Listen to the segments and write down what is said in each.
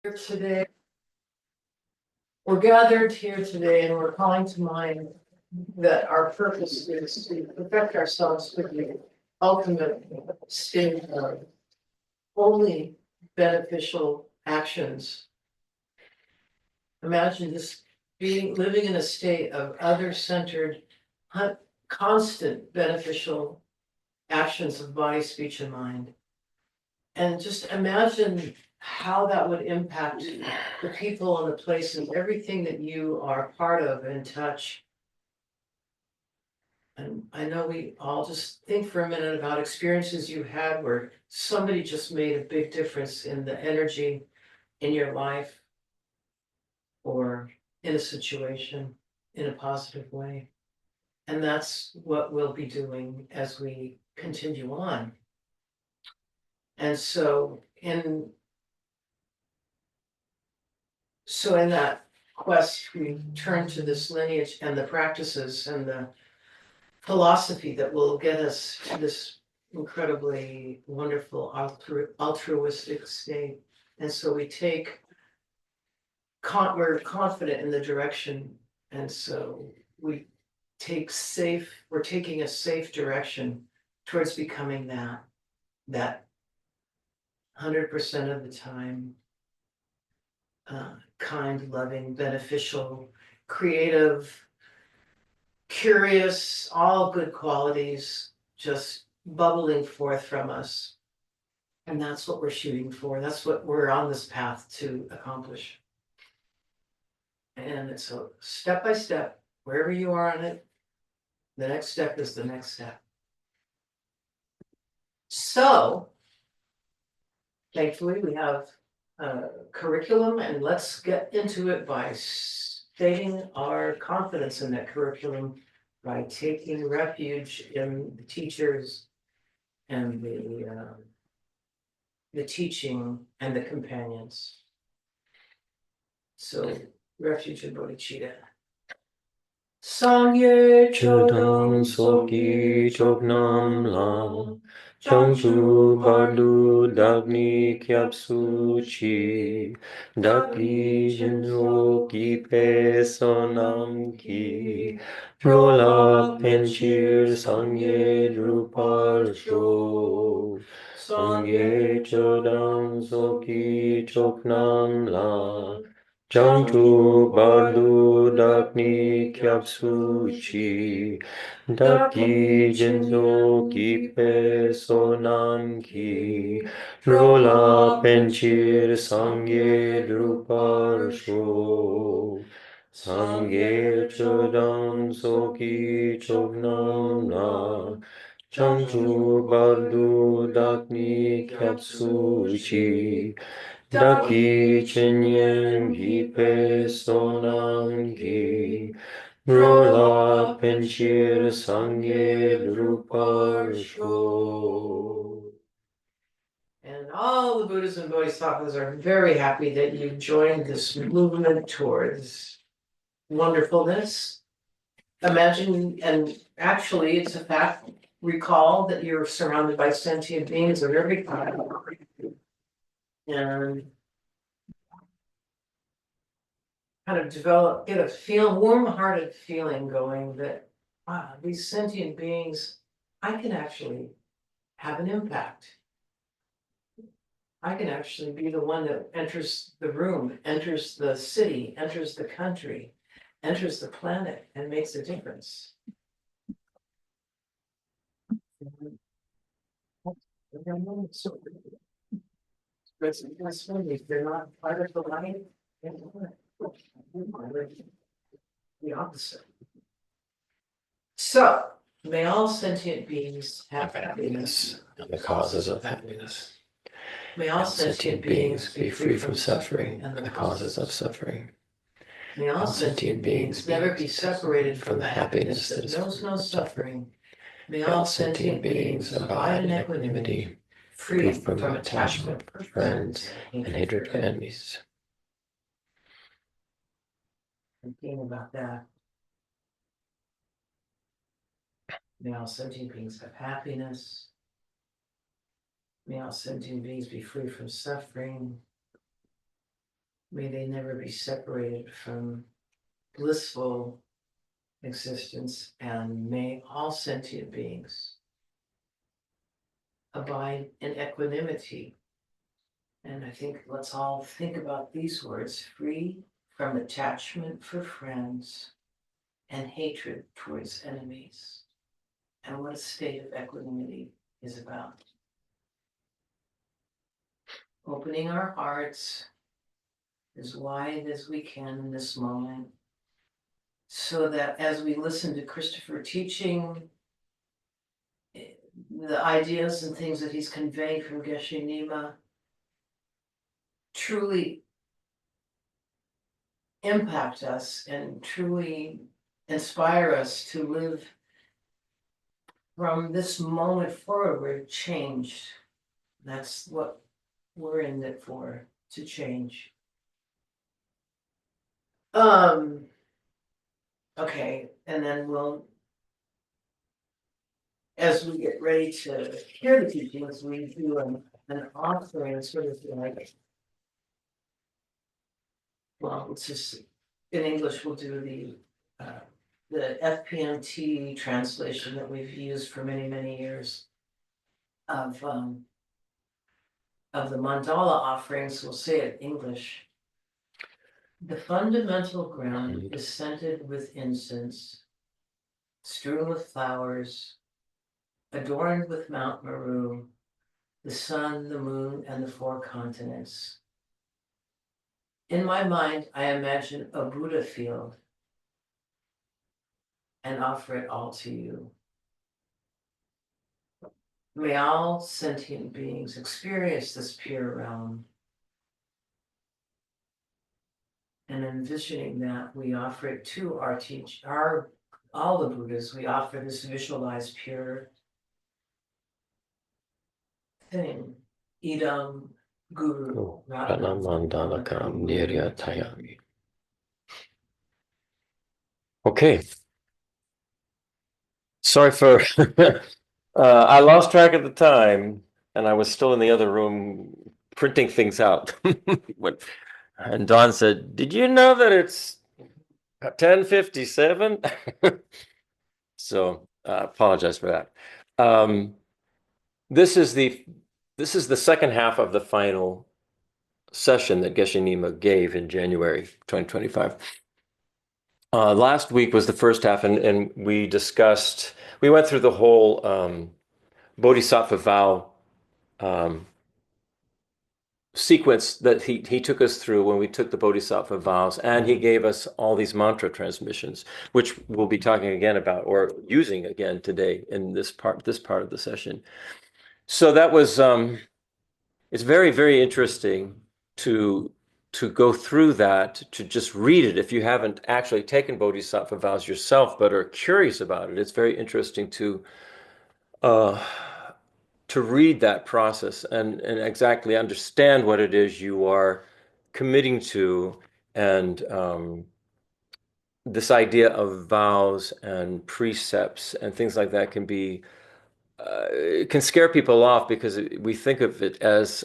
Here today. We're gathered here today and we're calling to mind that our purpose is to perfect ourselves with the ultimate state of only beneficial actions. Imagine this living in a state of other-centered, constant beneficial actions of body, speech, and mind. And just imagine how that would impact the people and the places, everything that you are part of and touch. And I know we all just think for a minute about experiences you had where somebody just made a big difference in the energy in your life or in a situation in a positive way. And that's what we'll be doing as we continue on. And so in that quest, we turn to this lineage and the practices and the philosophy that will get us to this incredibly wonderful altruistic state. And so we're confident in the direction. And so we're taking a safe direction towards becoming that 100% of the time, kind, loving, beneficial, creative, curious, all good qualities just bubbling forth from us. And that's what we're shooting for. That's what we're on this path to accomplish. And it's a step by step, wherever you are on it, the next step is the next step. So, thankfully, we have a curriculum, and let's get into it by stating our confidence in that curriculum by taking refuge in the teachers and the teaching and the companions. So, refuge in bodhicitta. Sangye chodam soki chognam la Changchu bardu dagni kyapsu chi Daki jinro ki pe sonam ki Rola penchir sangye drupal sho Sangye chodam soki choknam la Changchu bardu dagni kyapsu chi Daki jinzo ki pe sonam ki Rola penchir sangye drupal sho Sangye chodam soki chognam na Changchu bardu dagni kyapsu chi Daki chenyen gi pe sonam gi Rola penchir sangye drupal sho. And all the Buddhas and Bodhisattvas are very happy that you joined this movement towards wonderfulness. Imagine, and actually it's a fact, recall that you're surrounded by sentient beings of every kind. And kind of get a warm-hearted feeling going that, wow, these sentient beings, I can actually have an impact. I can actually be the one that enters the room, enters the city, enters the country, enters the planet, and makes a difference. They're not part of the light. The opposite. So, may all sentient beings have happiness. And the causes of happiness. May all sentient beings be free from suffering and the causes of suffering. May all sentient beings never be separated from the happiness that knows no suffering. May all sentient beings abide in equanimity, free from attachment for friends and hatred for enemies. Thinking about that. May all sentient beings have happiness. May all sentient beings be free from suffering. May they never be separated from blissful existence, and may all sentient beings abide in equanimity. And I think let's all think about these words: free from attachment for friends and hatred towards enemies, and what a state of equanimity is about. Opening our hearts as wide as we can in this moment, so that as we listen to Christopher teaching, the ideas and things that he's conveying from Geshe Nima truly impact us and truly inspire us to live from this moment forward changed. That's what we're in it for, to change. Okay, and then we'll, as we get ready to hear the teachings, we do an offering, sort of like, well, it's just, in English, we'll do the FPMT translation that we've used for many, many years of the mandala offerings. We'll say it in English. The fundamental ground is scented with incense, strewn with flowers, adorned with Mount Meru, the sun, the moon, and the four continents. In my mind, I imagine a Buddha field and offer it all to you. May all sentient beings experience this pure realm. And envisioning that, we offer it to all the Buddhas. We offer this visualized pure thing. Idam Guru Pranamandalakam Niryatayami. Okay. Sorry for I lost track of the time and I was still in the other room printing things out. And Don said, "Did you know that it's 10:57?" So apologize for that. This is the second half of the final session that Geshe Nima gave in January 2025. Last week was the first half, and we went through the whole Bodhisattva vow sequence that he took us through when we took the Bodhisattva vows, and he gave us all these mantra transmissions, which we'll be talking again about or using again today in this part of the session. So that was it's very, very interesting to go through that, to just read it if you haven't actually taken Bodhisattva vows yourself but are curious about it. It's very interesting uh, to read that process and exactly understand what it is you are committing to, and this idea of vows and precepts and things like that it can scare people off because we think of it as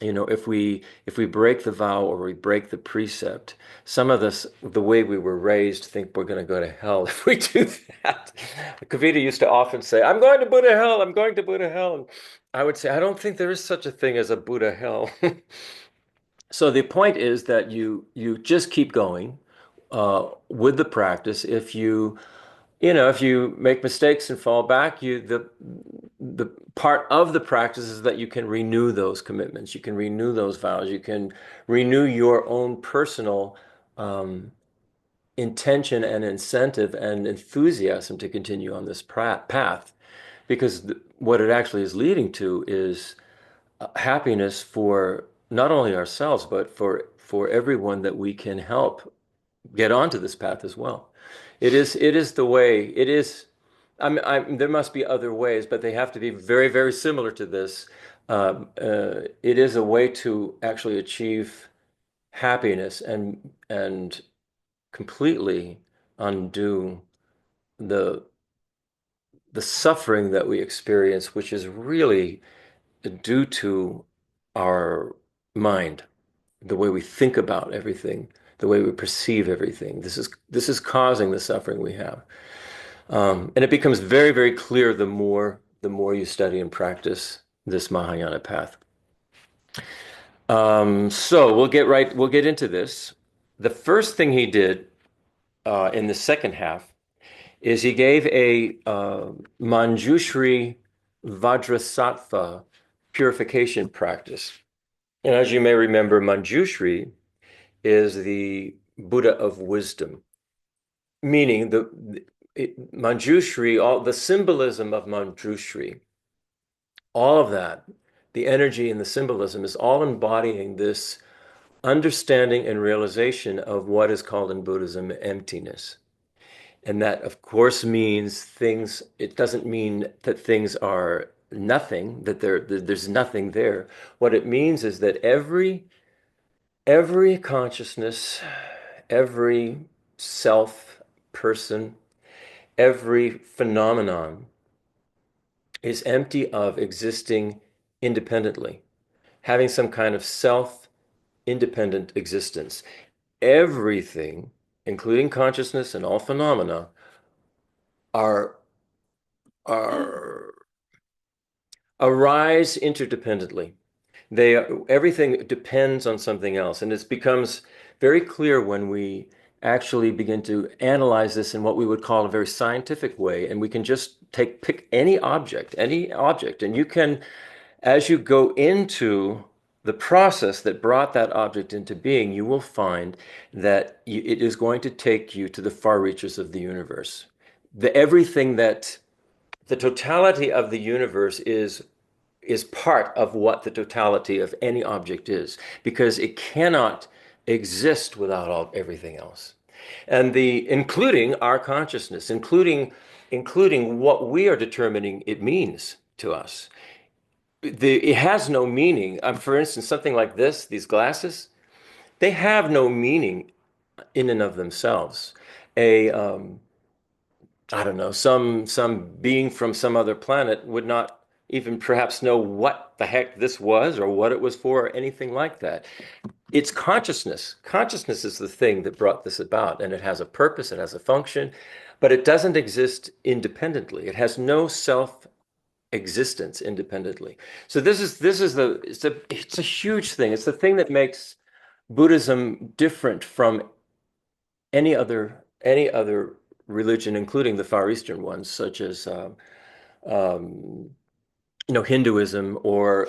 if we break the vow or we break the precept, some of us, the way we were raised, think we're going to go to hell if we do that. Kavita used to often say, "I'm going to Buddha hell, I'm going to Buddha hell." And I would say, I don't think there is such a thing as a Buddha hell. So the point is that you just keep going with the practice. If you make mistakes and fall back, the part of the practice is that you can renew those commitments, you can renew those vows, you can renew your own personal intention and incentive and enthusiasm to continue on this path, because what it actually is leading to is happiness for not only ourselves but for everyone that we can help get onto this path as well. It is the way. It is. There must be other ways, but they have to be very, very similar to this. It is a way to actually achieve happiness and completely undo the the suffering that we experience, which is really due to our mind. the way we think about everything, the way we perceive everything. This is causing the suffering we have. And it becomes very, very clear the more you study and practice this Mahayana path. So we'll get into this. The first thing he did in the second half is he gave a Manjushri-Vajrasattva purification practice. And as you may remember, Manjushri is the Buddha of wisdom, meaning Manjushri, all the symbolism of Manjushri, all of that, the energy and the symbolism is all embodying this understanding and realization of what is called in Buddhism emptiness. And that, of course, means things, it doesn't mean that things are nothing, there's nothing there. What it means is that every consciousness, every self, person, every phenomenon is empty of existing independently, having some kind of self-independent existence. Everything, including consciousness and all phenomena, are are arise interdependently. Everything depends on something else, and it becomes very clear when we actually begin to analyze this in what we would call a very scientific way. And we can just pick any object, and you can, as you go into the process that brought that object into being, you will find that it is going to take you to the far reaches of the universe. Everything that the totality of the universe is part of what the totality of any object is, because it cannot exist without everything else. And including our consciousness, including what we are determining it means to us. It has no meaning. For instance, something like these glasses, they have no meaning in and of themselves. A I don't know, some being from some other planet would not even perhaps know what the heck this was or what it was for or anything like that. It's consciousness. Consciousness is the thing that brought this about, and it has a purpose, it has a function, but it doesn't exist independently. It has no self-existence independently. So it's a huge thing. It's the thing that makes Buddhism different from any other religion, including the Far Eastern ones, such as um, Hinduism or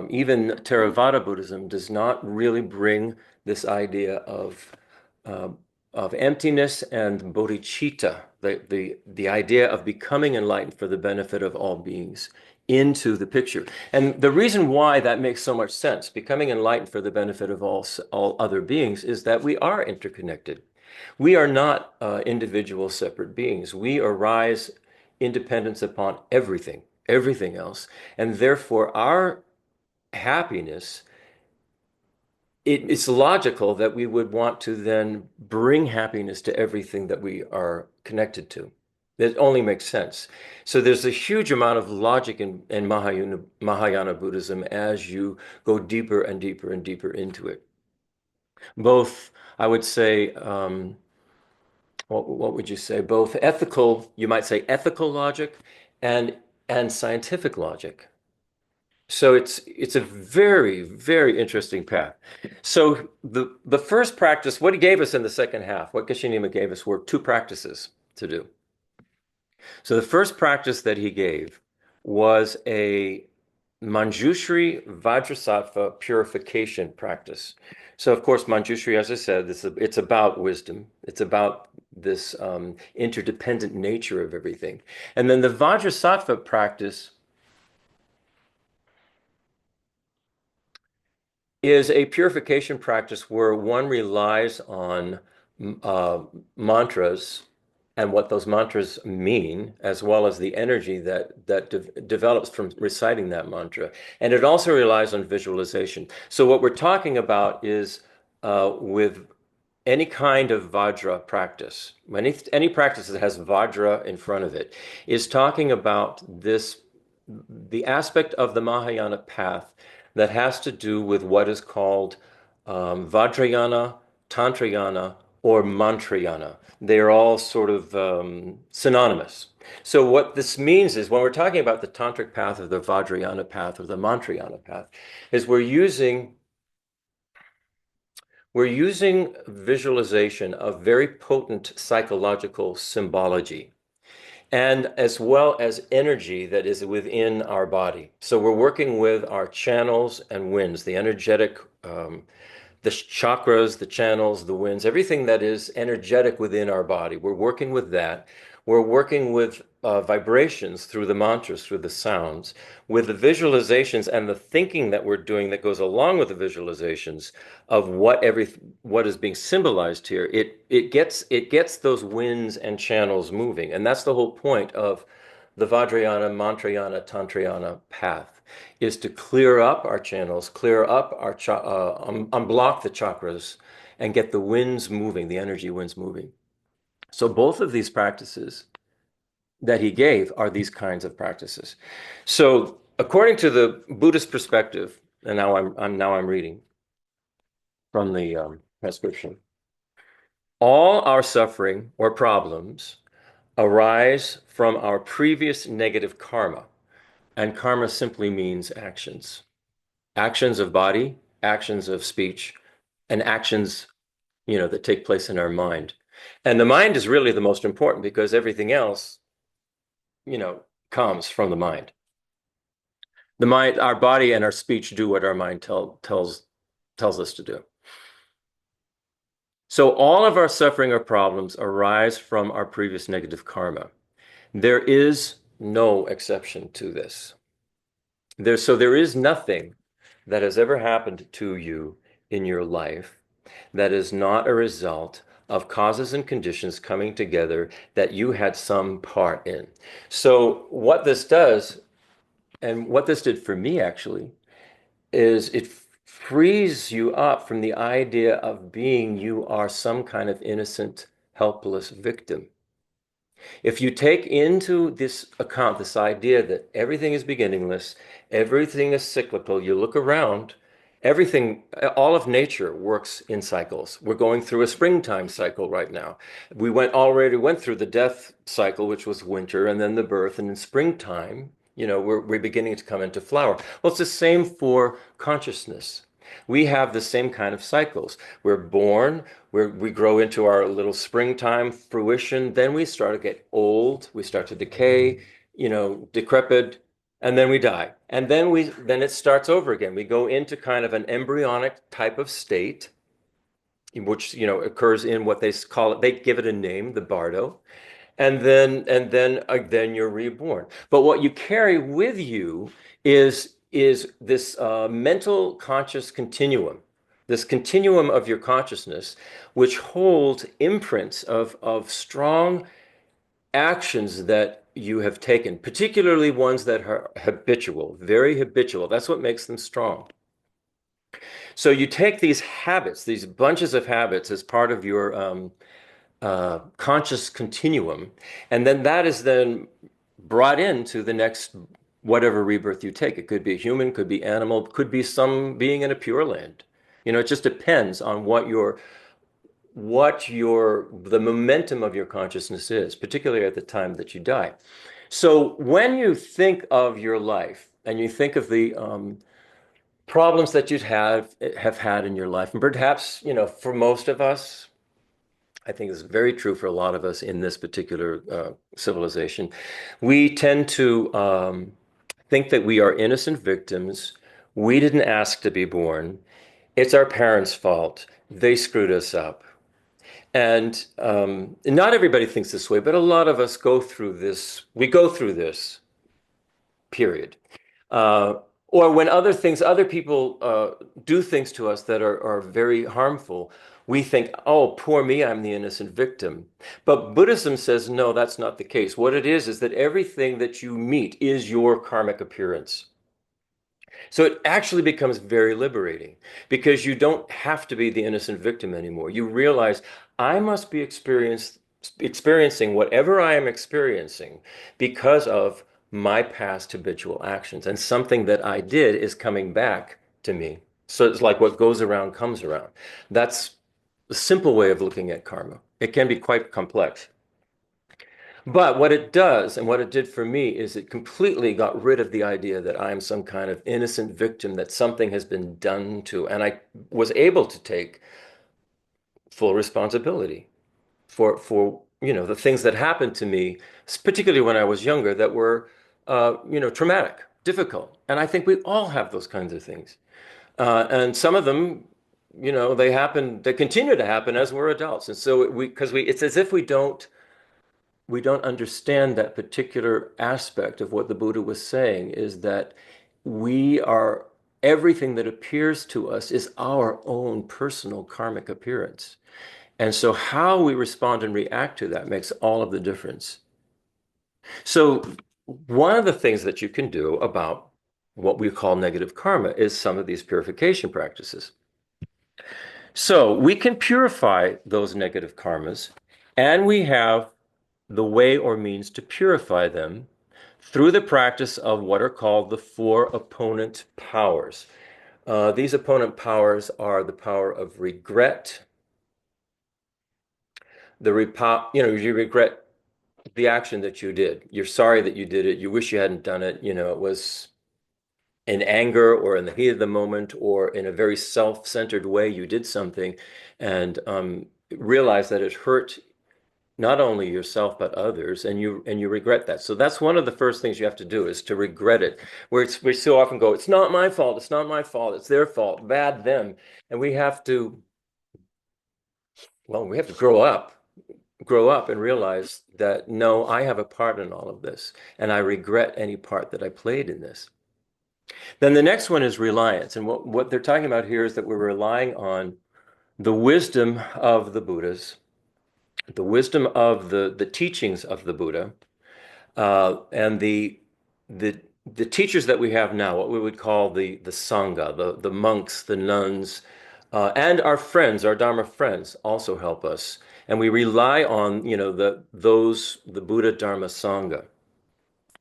even Theravada Buddhism, does not really bring this idea uh, of emptiness and bodhicitta, the idea of becoming enlightened for the benefit of all beings, into the picture. And the reason why that makes so much sense, becoming enlightened for the benefit of all other beings, is that we are interconnected. We are not individual separate beings. We arise independence upon everything else. And therefore, our happiness, it's logical that we would want to then bring happiness to everything that we are connected to. It only makes sense. So there's a huge amount of logic in Mahayana Buddhism as you go deeper and deeper and deeper into it. Both, I would say, what would you say? Both ethical, you might say ethical logic and scientific logic. So it's a very, very interesting path. So the first practice, what he gave us in the second half, what Geshe Nima gave us were two practices to do. So the first practice that he gave was a Manjushri-Vajrasattva purification practice. So of course, Manjushri, as I said, it's about wisdom. It's about this interdependent nature of everything. And then the Vajrasattva practice is a purification practice where one relies on uh, mantras and what those mantras mean, as well as the energy that develops from reciting that mantra. And it also relies on visualization. So what we're talking about is with any kind of Vajra practice, any practice that has Vajra in front of it, is talking about the aspect of the Mahayana path that has to do with what is called Vajrayana, Tantrayana, or Mantrayana. They're all sort of synonymous. So what this means is when we're talking about the tantric path or the Vajrayana path or the Mantrayana path, is we're using visualization of very potent psychological symbology and as well as energy that is within our body. So we're working with our channels and winds, the energetic, the chakras, the channels, the winds, everything that is energetic within our body. We're working with that. We're working with vibrations through the mantras, through the sounds, with the visualizations and the thinking that we're doing that goes along with the visualizations of what is being symbolized here. It gets those winds and channels moving, and that's the whole point of the Vajrayana, Mantrayana, Tantrayana path is to clear up our channels, clear up unblock the chakras, and get the winds moving, the energy winds moving. So both of these practices that he gave are these kinds of practices. So according to the Buddhist perspective, and now I'm reading from the transcription, all our suffering or problems arise from our previous negative karma. And karma simply means actions. Actions of body, actions of speech, and actions, that take place in our mind. And the mind is really the most important because everything else, comes from the mind. The mind, our body and our speech do what our mind tells us to do. So all of our suffering or problems arise from our previous negative karma. There is no exception to this. There is nothing that has ever happened to you in your life that is not a result of causes and conditions coming together that you had some part in. So what this does, and what this did for me actually, is it frees you up from the idea of being you are some kind of innocent, helpless victim. If you take into this account this idea that everything is beginningless, everything is cyclical, you look around, everything, all of nature works in cycles. We're going through a springtime cycle right now. Already went through the death cycle, which was winter, and then the birth, and in springtime, we're beginning to come into flower. Well, it's the same for consciousness. We have the same kind of cycles. We're born, we grow into our little springtime fruition, then we start to get old, we start to decay, decrepit, and then we die. And then it starts over again. We go into kind of an embryonic type of state, which, occurs in what they call it, they give it a name, the bardo. And then you're reborn. But what you carry with you is this mental conscious continuum, this continuum of your consciousness, which holds imprints of strong actions that you have taken, particularly ones that are habitual, very habitual. That's what makes them strong. So you take these habits, these bunches of habits, as part of your conscious continuum, and then that is then brought into the next whatever rebirth you take. It could be a human, could be animal, could be some being in a pure land. It just depends on the momentum of your consciousness is, particularly at the time that you die. So when you think of your life and you think of the problems that you'd have had in your life, and perhaps, for most of us, I think is very true for a lot of us in this particular civilization. We tend to think that we are innocent victims. We didn't ask to be born. It's our parents' fault. They screwed us up. And not everybody thinks this way, but a lot of us go through this. We go through this period. Uh, or when other people do things to us that are very harmful, we think, oh, poor me, I'm the innocent victim. But Buddhism says, no, that's not the case. What it is that everything that you meet is your karmic appearance. So it actually becomes very liberating because you don't have to be the innocent victim anymore. You realize I must be experiencing whatever I am experiencing because of my past habitual actions. And something that I did is coming back to me. So it's like what goes around comes around. That's a simple way of looking at karma. It can be quite complex. But what it does, and what it did for me, is it completely got rid of the idea that I am some kind of innocent victim, that something has been done to. And I was able to take full responsibility for the things that happened to me, particularly when I was younger, that were traumatic, difficult. And I think we all have those kinds of things. And some of them, they happen, they continue to happen as we're adults. And so it's as if we don't understand that particular aspect of what the Buddha was saying, is that we are, everything that appears to us is our own personal karmic appearance. And so how we respond and react to that makes all of the difference. So one of the things that you can do about what we call negative karma is some of these purification practices. So we can purify those negative karmas, and we have the way or means to purify them through the practice of what are called the four opponent powers. These opponent powers are the power of regret. You regret the action that you did. You're sorry that you did it. You wish you hadn't done it. It was in anger or in the heat of the moment or in a very self-centered way you did something, and realize that it hurt not only yourself but others, and you regret that. So that's one of the first things you have to do, is to regret it. We so often go, it's not my fault, it's not my fault, it's their fault, bad them. And we have to grow up and realize that no, I have a part in all of this, and I regret any part that I played in this. Then the next one is reliance. And what they're talking about here is that we're relying on the wisdom of the Buddhas, the wisdom of the teachings of the Buddha, and the the teachers that we have now, what we would call the Sangha, the monks, the nuns, and our friends, our Dharma friends, also help us. And we rely on, the Buddha, Dharma, Sangha.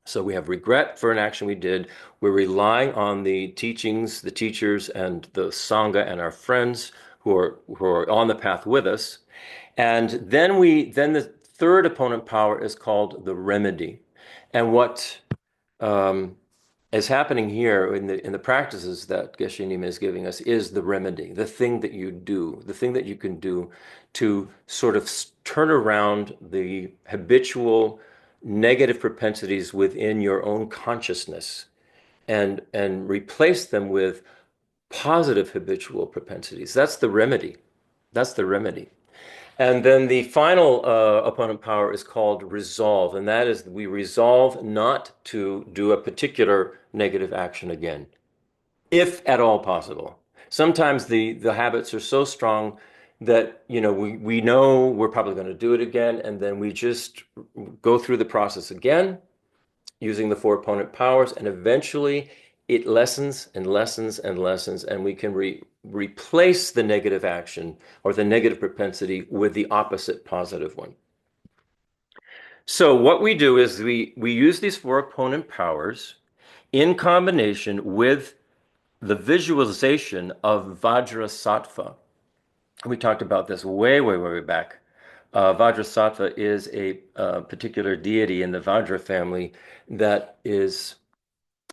So we have regret for an action we did. We're relying on the teachings, the teachers, and the Sangha and our friends who are on the path with us. And then the third opponent power is called the remedy. And what um, is happening here in the practices that Geshe Nime is giving us is the remedy, the thing that you do, the thing that you can do to sort of turn around the habitual negative propensities within your own consciousness, and replace them with positive habitual propensities. That's the remedy. That's the remedy. And then the final opponent power is called resolve, and that is we resolve not to do a particular negative action again, if at all possible. Sometimes the habits are so strong that we know we're probably going to do it again, and then we just go through the process again using the four opponent powers, and eventually it lessens and lessens and lessens, and we can replace the negative action or the negative propensity with the opposite positive one. So what we do is we use these four opponent powers in combination with the visualization of Vajrasattva. We talked about this way, way, way back. Vajrasattva is a particular deity in the Vajra family that is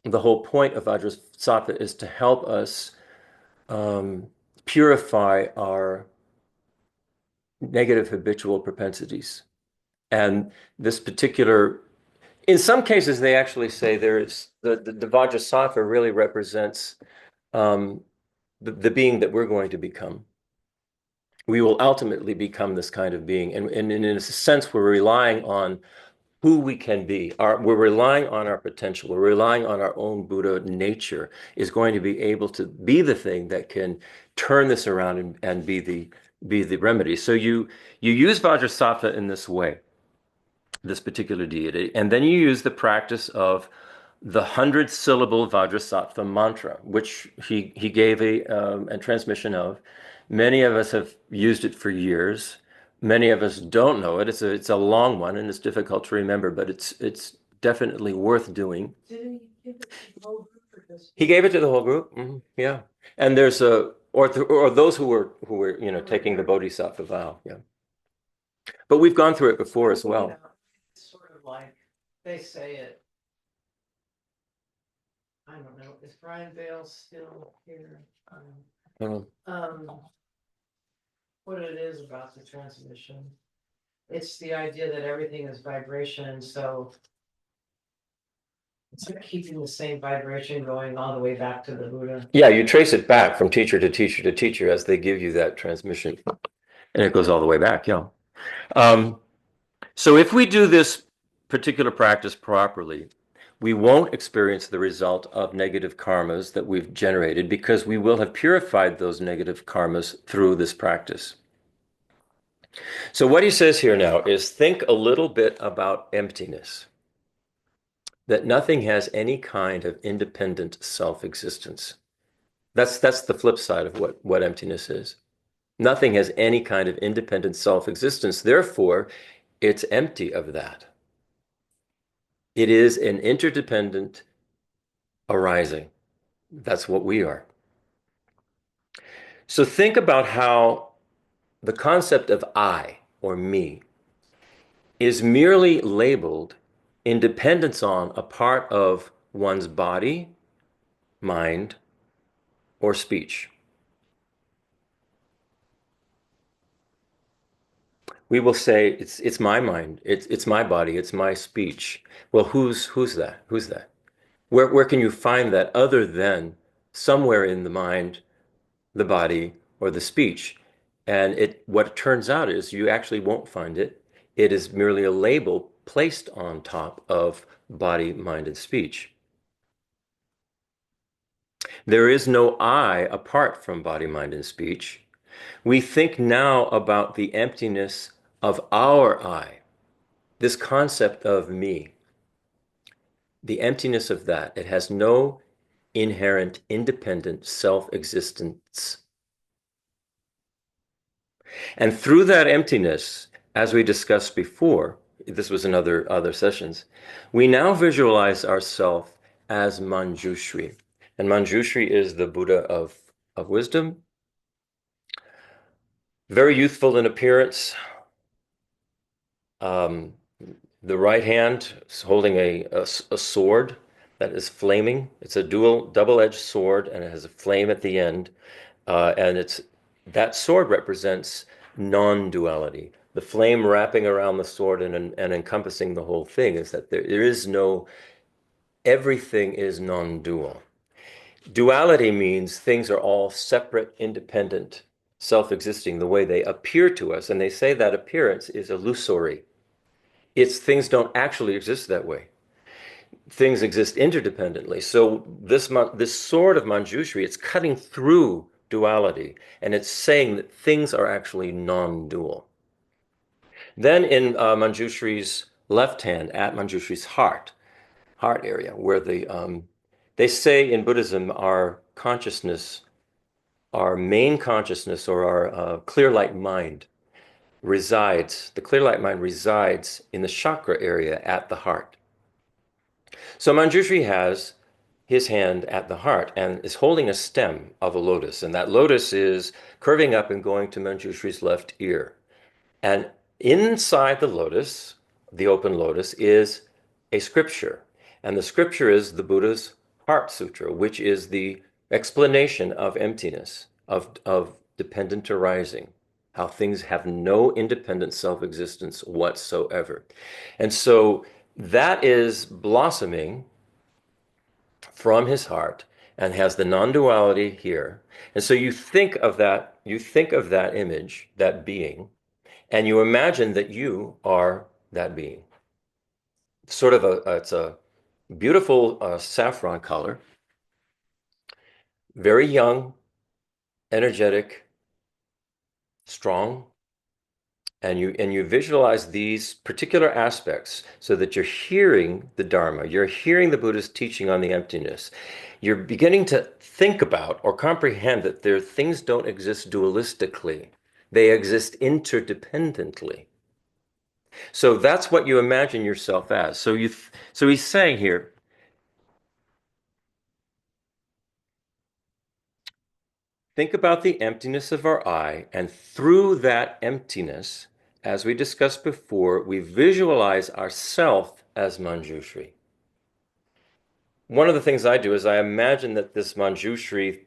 the whole point of Vajrasattva is to help us purify our negative habitual propensities. And this particular, in some cases, they actually say there's the Vajrasattva really represents the being that we're going to become. We will ultimately become this kind of being. And in a sense, we're relying on who we can be. We're relying on our potential. We're relying on our own Buddha nature is going to be able to be the thing that can turn this around and be the remedy. So you use Vajrasattva in this way, this particular deity, and then you use the practice of the 100-syllable Vajrasattva mantra, which he gave a transmission of. Many of us have used it for years. Many of us don't know it. It's a long one and it's difficult to remember, but it's definitely worth doing. Did he give it to the whole group or just? He gave it to the whole group. Yeah. And there's or those who were taking the Bodhisattva vow. Yeah. But we've gone through it before as well. It's sort of like they say it. I don't know. Is Brian Bale still here? Um, What it is about the transmission. It's the idea that everything is vibration, and so it's like keeping the same vibration going all the way back to the Buddha. yeah, you trace it back from teacher to teacher to teacher as they give you that transmission, and it goes all the way back. Yeah. Um, so if we do this particular practice properly, we won't experience the result of negative karmas that we've generated because we will have purified those negative karmas through this practice. So what he says here now is think a little bit about emptiness, that nothing has any kind of independent self-existence. That's the flip side of what emptiness is. Nothing has any kind of independent self-existence. Therefore, it's empty of that. It is an interdependent arising. That's what we are. So think about how the concept of I or me is merely labeled in dependence on a part of one's body, mind, or speech. We will say it's my mind, it's my body, it's my speech. Well, who's that? Who's that? Where can you find that other than somewhere in the mind, the body, or the speech? And what it turns out is you actually won't find it. It is merely a label placed on top of body, mind, and speech. There is no I apart from body, mind, and speech. We think now about the emptiness of our I, this concept of me, the emptiness of that. It has no inherent, independent self-existence. And through that emptiness, as we discussed before, this was in other sessions, we now visualize ourselves as Manjushri. And Manjushri is the Buddha of wisdom, very youthful in appearance. Um, the right hand is holding a sword that is flaming. It's a double-edged sword, and it has a flame at the end. And that sword represents non-duality. The flame wrapping around the sword and encompassing the whole thing is that there is no, everything is non-dual. Duality means things are all separate, independent, self-existing the way they appear to us. And they say that appearance is illusory. Things don't actually exist that way. Things exist interdependently. So this sword of Manjushri, it's cutting through duality, and it's saying that things are actually non-dual. Then in Manjushri's left hand, at Manjushri's heart area, where they say in Buddhism, our consciousness, our main consciousness, or our clear light mind the clear light mind resides in the chakra area at the heart. So Manjushri has his hand at the heart and is holding a stem of a lotus. And that lotus is curving up and going to Manjushri's left ear. And inside the lotus, the open lotus, is a scripture. And the scripture is the Buddha's Heart Sutra, which is the explanation of emptiness, of dependent arising, how things have no independent self-existence whatsoever. And so that is blossoming from his heart and has the non-duality here. And so you think of that image, that being, and you imagine that you are that being. It's a beautiful saffron color, very young, energetic, strong, and you visualize these particular aspects so that you're hearing the Dharma, you're hearing the Buddha's teaching on the emptiness. You're beginning to think about or comprehend that things don't exist dualistically. They exist interdependently. So that's what you imagine yourself as. So he's saying here, think about the emptiness of our eye, and through that emptiness, as we discussed before, we visualize ourself as Manjushri. One of the things I do is I imagine that this Manjushri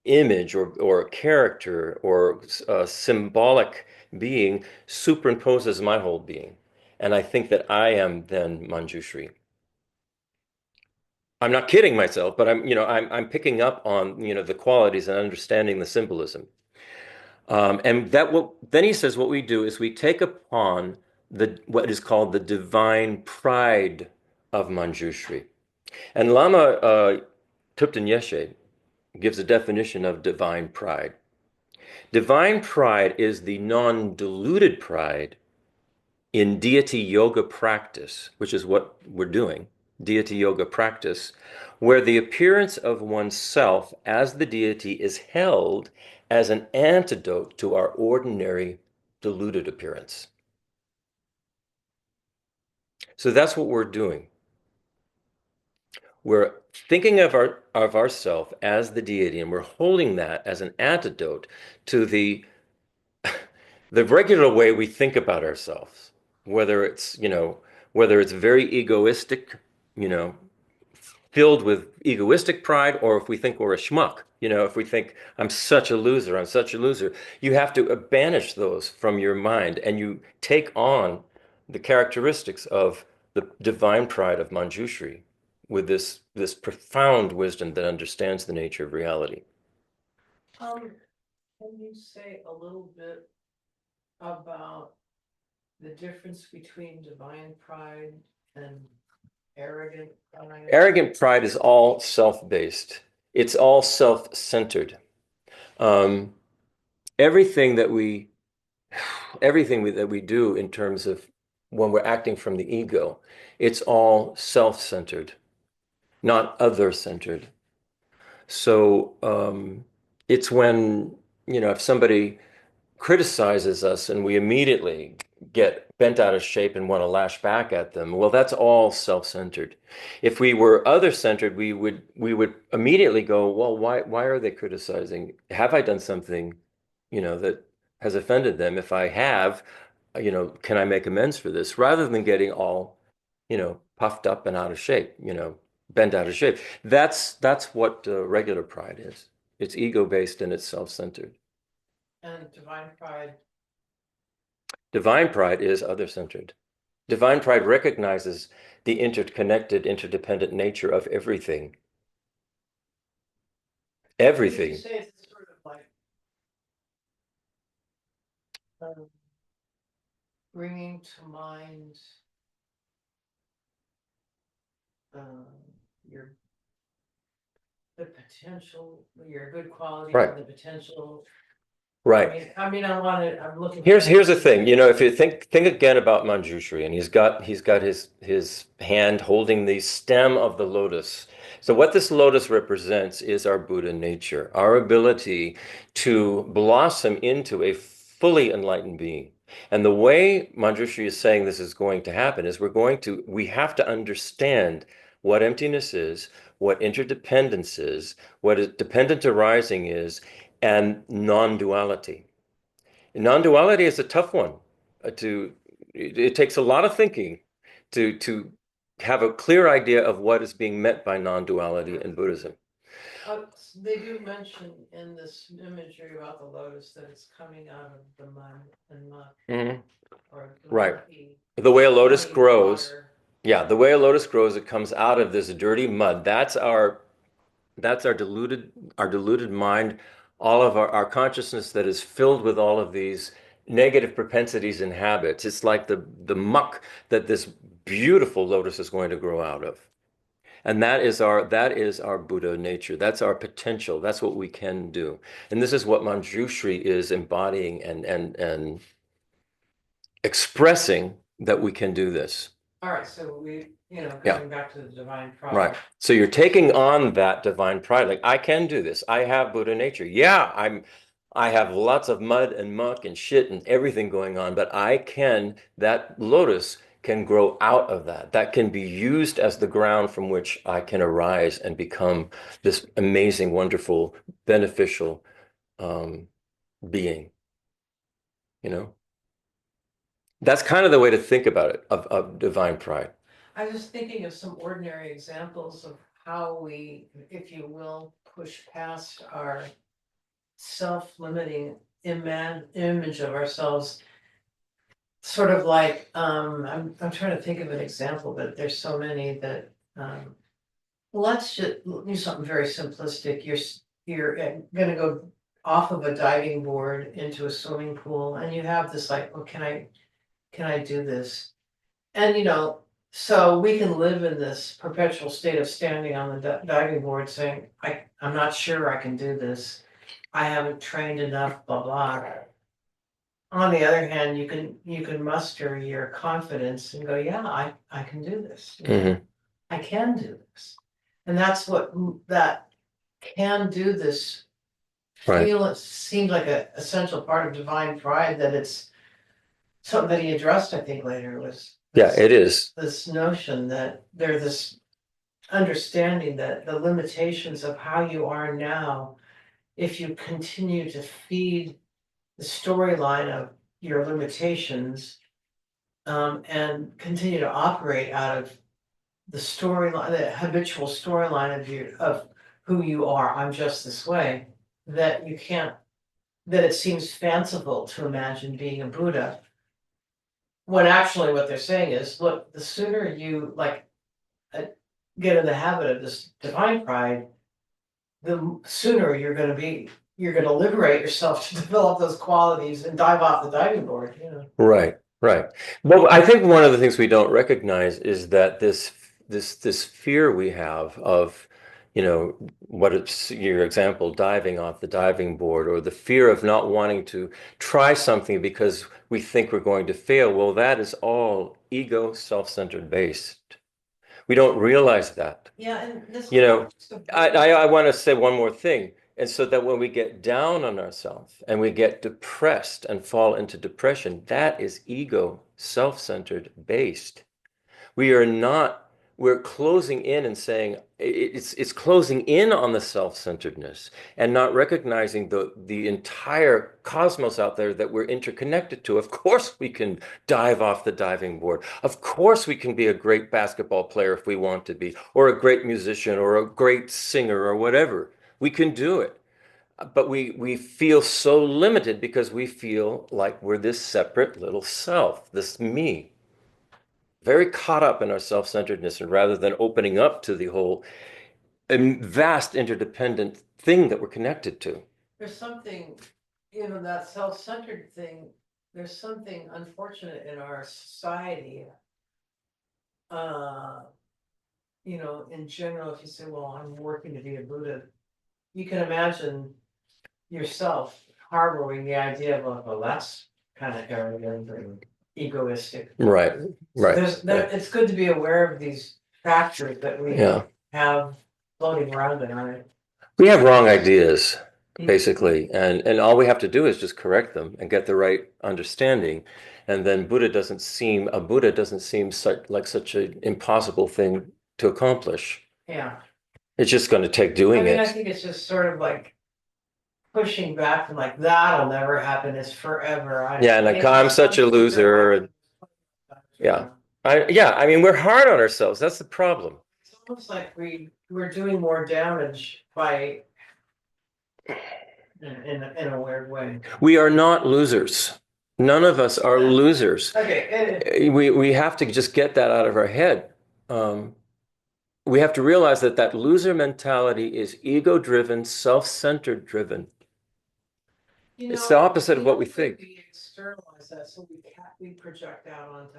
image or character or symbolic being superimposes my whole being. And I think that I am then Manjushri. I'm not kidding myself, but I'm picking up on, the qualities and understanding the symbolism. And then he says what we do is we take upon what is called the divine pride of Manjushri. And Lama Tupten Yeshe gives a definition of divine pride. Divine pride is the non-diluted pride in deity yoga practice, which is what we're doing, deity yoga practice, where the appearance of oneself as the deity is held as an antidote to our ordinary diluted appearance. So that's what we're doing. We're thinking of ourself as the deity, and we're holding that as an antidote to the regular way we think about ourselves, whether it's very egoistic, you know, filled with egoistic pride, or if we think we're a schmuck, if we think I'm such a loser, I'm such a loser, you have to banish those from your mind and you take on the characteristics of the divine pride of Manjushri with this profound wisdom that understands the nature of reality. Can you say a little bit about the difference between divine pride and arrogant pride? Arrogant pride is all self-based. It's all self-centered. Um, everything that we that we do in terms of when we're acting from the ego, it's all self-centered, not other-centered. So it's when, if somebody criticizes us and we immediately get bent out of shape and want to lash back at them, well, that's all self-centered. If we were other-centered, we would immediately go, well, why are they criticizing? Have I done something, that has offended them? If I have, can I make amends for this? Rather than getting all, puffed up and out of shape, bent out of shape. That's what regular pride is. It's ego-based and it's self-centered. And divine pride. Divine pride is other-centered. Divine pride recognizes the interconnected, interdependent nature of everything. Everything. You say it's sort of like bringing to mind your the potential, your good qualities Right. and the potential. Right. I'm looking. Here's the thing, if you think again about Manjushri, and he's got his hand holding the stem of the lotus. So what this lotus represents is our Buddha nature, our ability to blossom into a fully enlightened being. And the way Manjushri is saying this is going to happen is we have to understand what emptiness is, what interdependence is, what dependent arising is, and non-duality. Non-duality is a tough one. It takes a lot of thinking to have a clear idea of what is being meant by non-duality in Buddhism. They do mention in this imagery about the lotus that it's coming out of the mud and mud. Mhm. Or Right. muddy, The way a lotus muddy grows, water. yeah, the way a lotus grows, it comes out of this dirty mud. That's our diluted mind, all of our consciousness that is filled with all of these negative propensities and habits. It's like the muck that this beautiful lotus is going to grow out of. And that is our Buddha nature. That's our potential. That's what we can do. And this is what Manjushri is embodying and expressing, that we can do this. All right, so we, Yeah. going back to the divine pride. Right. So you're taking on that divine pride. Like, I can do this. I have Buddha nature. Yeah, I have lots of mud and muck and shit and everything going on, but that lotus can grow out of that, that can be used as the ground from which I can arise and become this amazing, wonderful, beneficial um, being, you know? That's kind of the way to think about it, of divine pride. I was thinking of some ordinary examples of how we, if you will, push past our self-limiting image of ourselves. Sort of like, I'm trying to think of an example, but there's so many that, let's just do something very simplistic. You're gonna go off of a diving board into a swimming pool, and you have this like, oh, can I do this? And so we can live in this perpetual state of standing on the diving board saying, I'm not sure I can do this. I haven't trained enough, blah, blah. On the other hand, you can muster your confidence and go, yeah, I can do this. Hmm. I can do this. And that's what that can do this Right. feel. It seems like a essential part of divine pride, that it's something that he addressed, I think, later, was Yeah, it is. this notion that there's this understanding that the limitations of how you are now, if you continue to feed the storyline of your limitations, and continue to operate out of the storyline, the habitual storyline of who you are. I'm just this way. That you can't. That it seems fanciful to imagine being a Buddha, when actually what they're saying is, look, the sooner you uh, get in the habit of this divine pride, the sooner you're going to liberate yourself to develop those qualities and dive off the diving board. Right, right. Well, I think one of the things we don't recognize is that this fear we have of, what it's your example, diving off the diving board, or the fear of not wanting to try something because we think we're going to fail. Well, that is all ego, self-centered based. We don't realize that. Yeah, and this You know, context of I want to say one more thing. And so that when we get down on ourselves and we get depressed and fall into depression, that is ego, self-centered based. We are not, we're closing in and saying it's closing in on the self-centeredness and not recognizing the entire cosmos out there that we're interconnected to. Of course we can dive off the diving board. Of course we can be a great basketball player if we want to be, or a great musician or a great singer or whatever. We can do it. But we feel so limited because we feel like we're this separate little self, this me, very caught up in our self-centeredness, and rather than opening up to the whole vast interdependent thing that we're connected to. there's something, that self-centered thing, there's something unfortunate in our society. Uh, in general, if you say, well, I'm working to be a Buddha, you can imagine yourself harboring the idea of, well, that's kind of arrogant and egoistic. Right, So right. it's good to be aware of these factors that we Yeah. have floating around in our. We have wrong ideas, basically, and all we have to do is just correct them and get the right understanding. And then a Buddha doesn't seem like such an impossible thing to accomplish. Yeah. It's just going to take doing I it. think it's just sort of like pushing back from like, that'll never happen, it's forever. Yeah, and like, I'm such a loser. Yeah. I mean, we're hard on ourselves. That's the problem. It's almost like we're doing more damage by, in a weird way. We are not losers. None of us are losers. Okay. We have to just get that out of our head. We have to realize that loser mentality is ego-driven, self-centered driven. It's the opposite of what we think. We externalize that, so we project out onto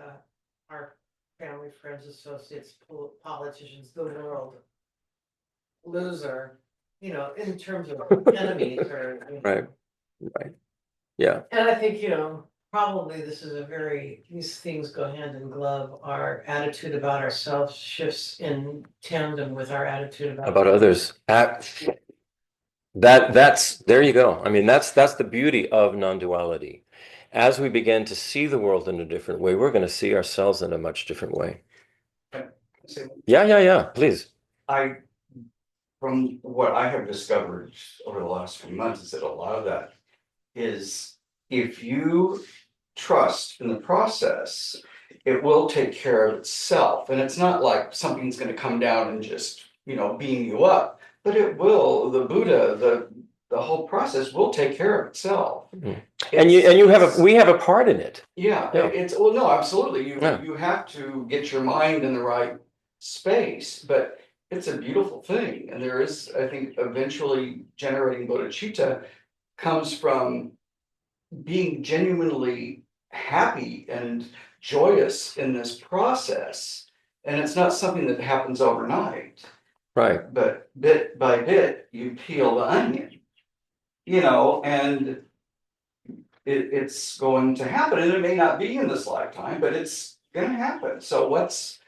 our family, friends, associates, politicians, the world. Loser, in terms of enemies or. Right. Yeah. And I think, probably these things go hand in glove. Our attitude about ourselves shifts in tandem with our attitude about others. That's there you go. I mean, that's the beauty of non-duality. as we begin to see the world in a different way, we're going to see ourselves in a much different way. Yeah, yeah, yeah, please. I, from what I have discovered over the last few months, is that a lot of that is if you trust in the process, it will take care of itself. And it's not like something's going to come down and just, beam you up, but it will. The Buddha, the whole process will take care of itself. Mm. And we have a part in it. Yeah, Yeah. well, no, absolutely. Yeah. You have to get your mind in the right space, but it's a beautiful thing. And there is, I think, eventually generating bodhicitta comes from being genuinely happy and joyous in this process. And it's not something that happens overnight. Right. But bit by bit, you peel the onion, and it's going to happen. And it may not be in this lifetime, but it's going to happen. So what's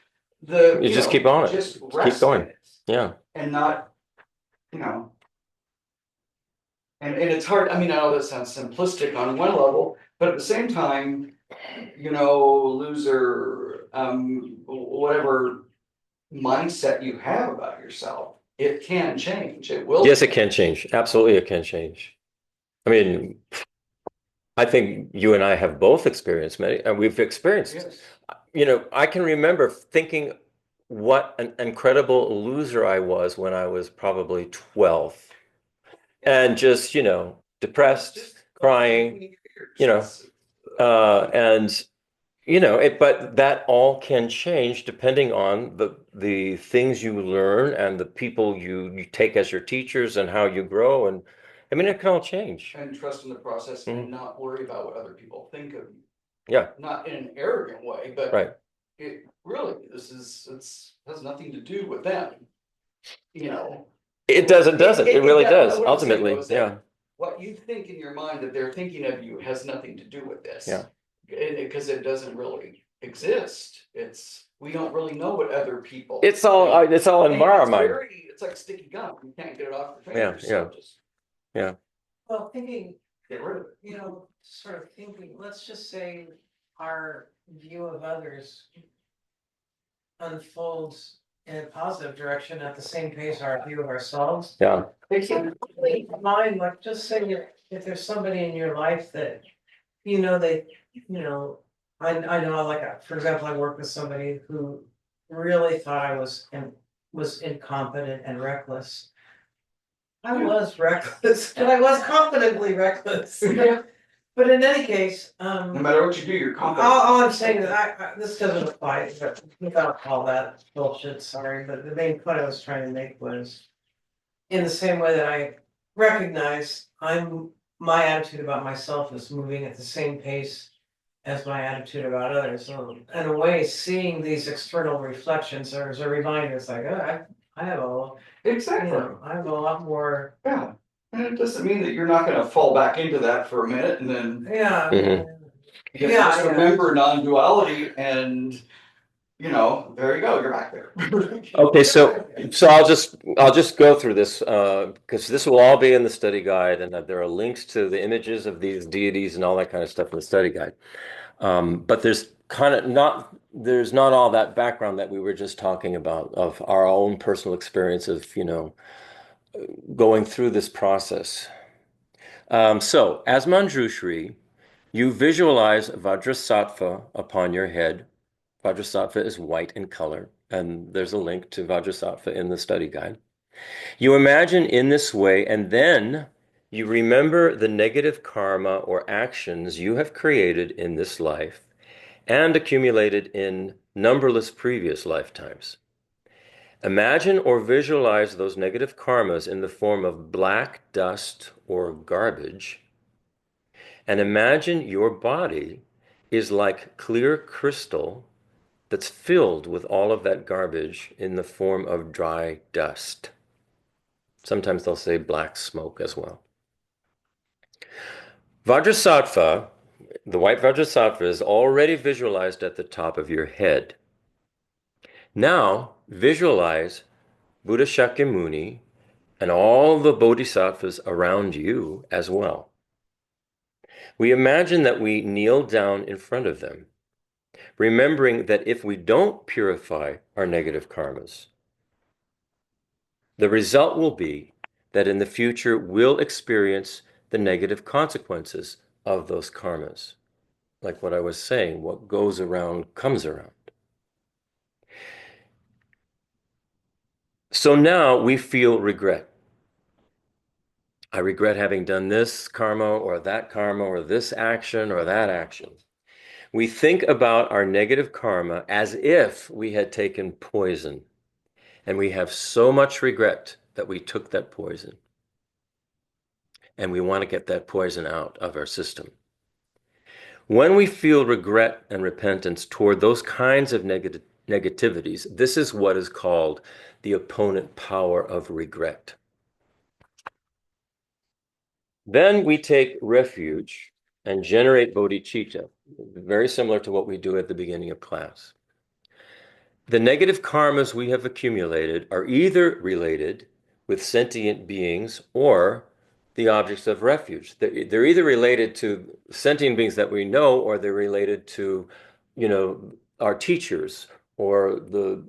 You just keep on it. Just Keep rest going. in it Yeah. and not, and it's hard. I mean, I know that sounds simplistic on one level, but at the same time, loser, whatever mindset you have about yourself, it can change. It will. Yes, it can change. Absolutely, it can change. I mean, I think you and I have both experienced many, and we've experienced. Yes. I can remember thinking what an incredible loser I was when I was probably 12. And just, depressed, crying, and but that all can change depending on the things you learn and the people you take as your teachers and how you grow. And I mean, it can all change. And trust in the process and not worry about what other people think of you. Yeah. Not in an arrogant way, but right. It really, has nothing to do with them. It doesn't. It really does. Ultimately, yeah. What you think in your mind that they're thinking of you has nothing to do with this. Yeah. Because it doesn't really exist. We don't really know what other people. It's all in our mind. It's like sticky gum. You can't get it off your Yeah, fingers. yeah. So just Well, thinking, get rid of it. sort of thinking, let's just say our view of others unfolds in a positive direction at the same pace our view of ourselves. Yeah. Mind, like just say if there's somebody in your life that I know, like, for example, I work with somebody who really thought I was incompetent and reckless. I was reckless, and I was confidently reckless. Yeah. But in any case, No matter what you do, you're confident. all I'm saying is this doesn't apply, but without all that bullshit, sorry, but the main point I was trying to make was in the same way that I recognize my attitude about myself is moving at the same pace as my attitude about others. So in a way, seeing these external reflections as a reminder, it's like, I have Exactly. I have a lot more. Yeah. And it doesn't mean that you're not going to fall back into that for a minute and then Yeah. just remember non-duality and there you go, you're back there. Okay, so I'll just go through this because this will all be in the study guide, and there are links to the images of these deities and all that kind of stuff in the study guide. But there's not all that background that we were just talking about of our own personal experience of going through this process. So as Manjushri, you visualize Vajrasattva upon your head. Vajrasattva is white in color, and there's a link to Vajrasattva in the study guide. You imagine in this way, and then you remember the negative karma or actions you have created in this life and accumulated in numberless previous lifetimes. Imagine or visualize those negative karmas in the form of black dust or garbage, and imagine your body is like clear crystal that's filled with all of that garbage in the form of dry dust. Sometimes they'll say black smoke as well. Vajrasattva, the white Vajrasattva, is already visualized at the top of your head. Now visualize Buddha Shakyamuni and all the bodhisattvas around you as well. We imagine that we kneel down in front of them, remembering that if we don't purify our negative karmas, the result will be that in the future we'll experience the negative consequences of those karmas. Like what I was saying, what goes around comes around. So now we feel regret. I regret having done this karma or this action or that action. We think about our negative karma as if we had taken poison, and we have so much regret that we took that poison. And we want to get that poison out of our system. When we feel regret and repentance toward those kinds of negativities, this is what is called the opponent power of regret. Then we take refuge and generate bodhicitta, very similar to what we do at the beginning of class. The negative karmas we have accumulated are either related with sentient beings or the objects of refuge. They're either related to sentient beings that we know, or they're related to, our teachers or the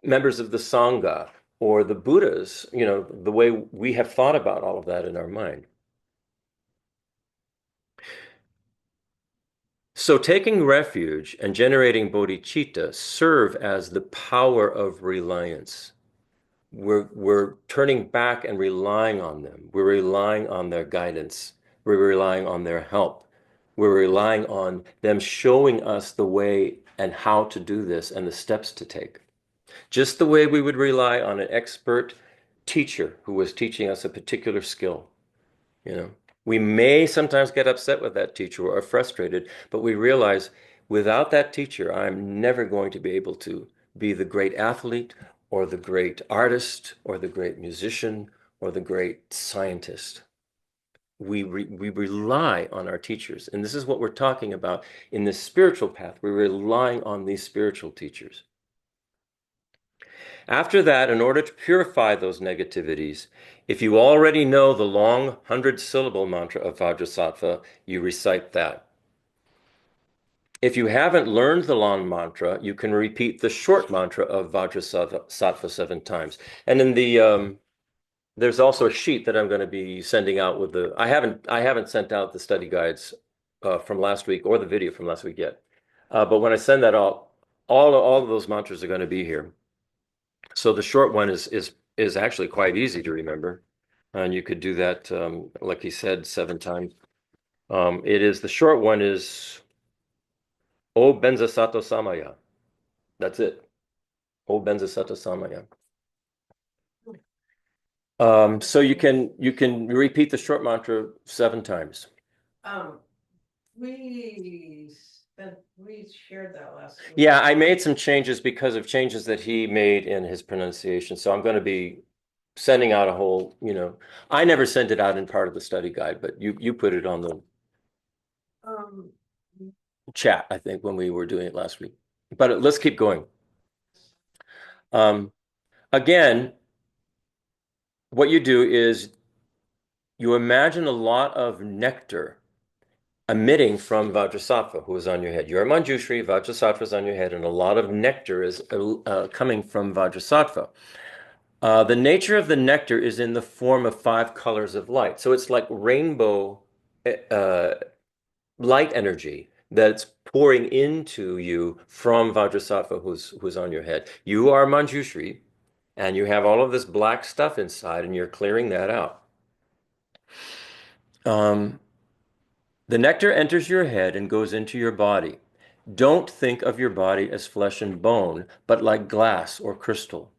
members of the Sangha or the Buddhas, the way we have thought about all of that in our mind. So taking refuge and generating bodhicitta serve as the power of reliance. We're turning back and relying on them. We're relying on their guidance. We're relying on their help. We're relying on them showing us the way and how to do this and the steps to take. Just the way we would rely on an expert teacher who was teaching us a particular skill. We may sometimes get upset with that teacher or frustrated, but we realize without that teacher, I'm never going to be able to be the great athlete or the great artist or the great musician or the great scientist. We rely on our teachers. And this is what we're talking about in the spiritual path. We're relying on these spiritual teachers. After that, in order to purify those negativities, if you already know the long 100-syllable mantra of Vajrasattva, you recite that. If you haven't learned the long mantra, you can repeat the short mantra of Vajrasattva 7 times. And in the there's also a sheet that I'm going to be sending out with the. I haven't sent out the study guides from last week or the video from last week yet. But when I send that out, all of those mantras are going to be here. So the short one is actually quite easy to remember, and you could do that, like he said, 7 times. The short one is O Benzasato Samaya. That's it. O Benzasato Samaya. So you can repeat the short mantra 7 times. We shared that last week. Yeah, I made some changes because of changes that he made in his pronunciation. So I'm going to be sending out a whole, I never sent it out in part of the study guide, but you put it on the chat, I think, when we were doing it last week. But let's keep going. Again, what you do is you imagine a lot of nectar emitting from Vajrasattva, who is on your head. You're Manjushri, Vajrasattva is on your head, and a lot of nectar is coming from Vajrasattva. The nature of the nectar is in the form of 5 colors of light. So it's like rainbow light energy that's pouring into you from Vajrasattva, who's on your head. You are Manjushri, and you have all of this black stuff inside, and you're clearing that out. The nectar enters your head and goes into your body. Don't think of your body as flesh and bone, but like glass or crystal.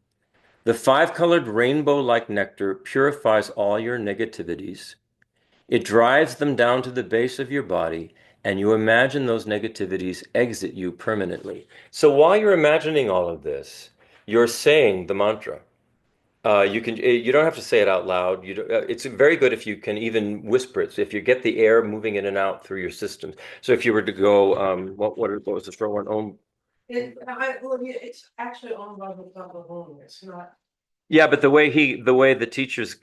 The 5-colored rainbow-like nectar purifies all your negativities. It drives them down to the base of your body, and you imagine those negativities exit you permanently. So while you're imagining all of this, you're saying the mantra. You don't have to say it out loud. It's very good if you can even whisper it. So if you get the air moving in and out through your systems. So if you were to go, what was the first one? It's actually on Vajrasattva. It's not. Yeah, but the way the teachers,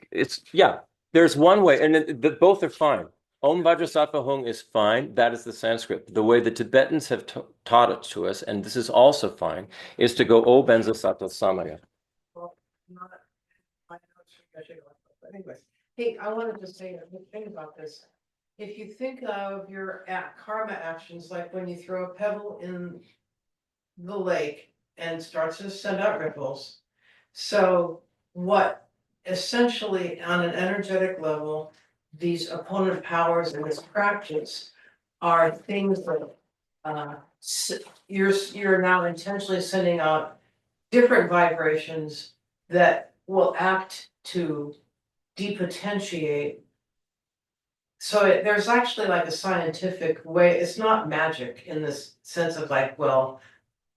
there's one way, and both are fine. Om Vajrasattva Hung is fine. That is the Sanskrit. The way the Tibetans have taught it to us, and this is also fine, is to go O Benza Sattva Samaya. Well, not, I know I should go, but anyways, hey, I wanted to say a good thing about this. If you think of your karma actions, like when you throw a pebble in the lake and starts to send out ripples. So what essentially on an energetic level, these opponent powers in this practice are things that you're now intentionally sending out different vibrations that will act to depotentiate. So there's actually like a scientific way, it's not magic in this sense of like, well,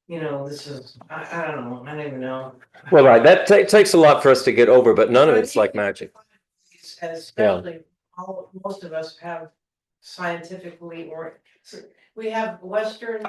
this is, I don't know, I don't even know. Well, right. That takes a lot for us to get over, but none of But it's like magic. Especially, most of us have scientifically, or we have Western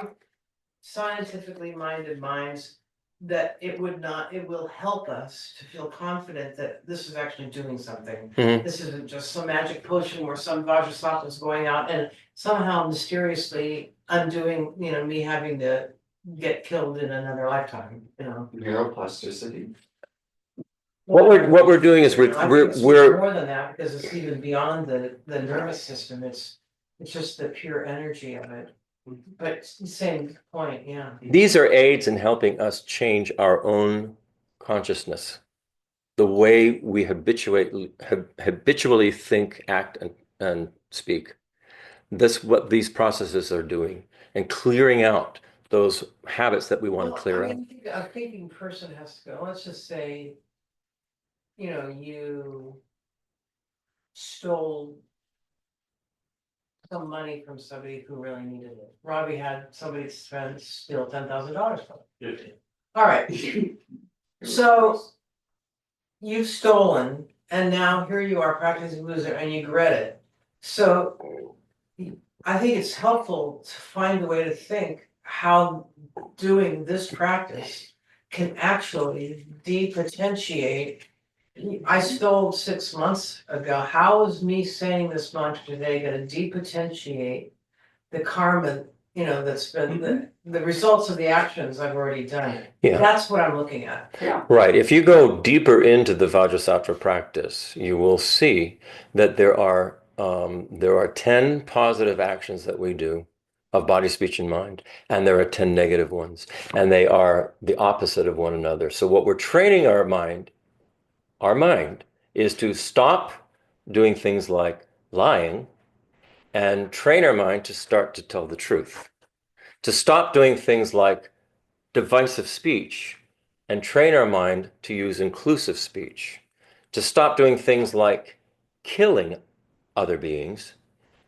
scientifically minded minds that it will help us to feel confident that this is actually doing something. Mhm. This isn't just some magic potion where some Vajrasattva is going out and somehow mysteriously undoing, me having to get killed in another lifetime, Neuroplasticity. What we're doing is I think it's we're more than that, because it's even beyond the nervous system, it's just the pure energy of it. But it's the same point, yeah. these are aids in helping us change our own consciousness, the way we habitually think, act, and speak. That's what these processes are doing, and clearing out those habits that we want to clear out. A thinking person has to go, let's just say, you stole some money from somebody who really needed it. Robbie had somebody steal $10,000 from him. All right. So you've stolen, and now here you are practicing loser, and you regret it. So I think it's helpful to find a way to think how doing this practice can actually depotentiate. I stole 6 months ago. How is me saying this mantra today going to depotentiate the karma, that's been the results of the actions I've already done? Yeah. That's what I'm looking at. Yeah. Right. If you go deeper into the Vajrasattva practice, you will see that there are 10 positive actions that we do of body, speech, and mind, and there are 10 negative ones, and they are the opposite of one another. So what we're training our mind is to stop doing things like lying and train our mind to start to tell the truth, to stop doing things like divisive speech and train our mind to use inclusive speech, to stop doing things like killing other beings,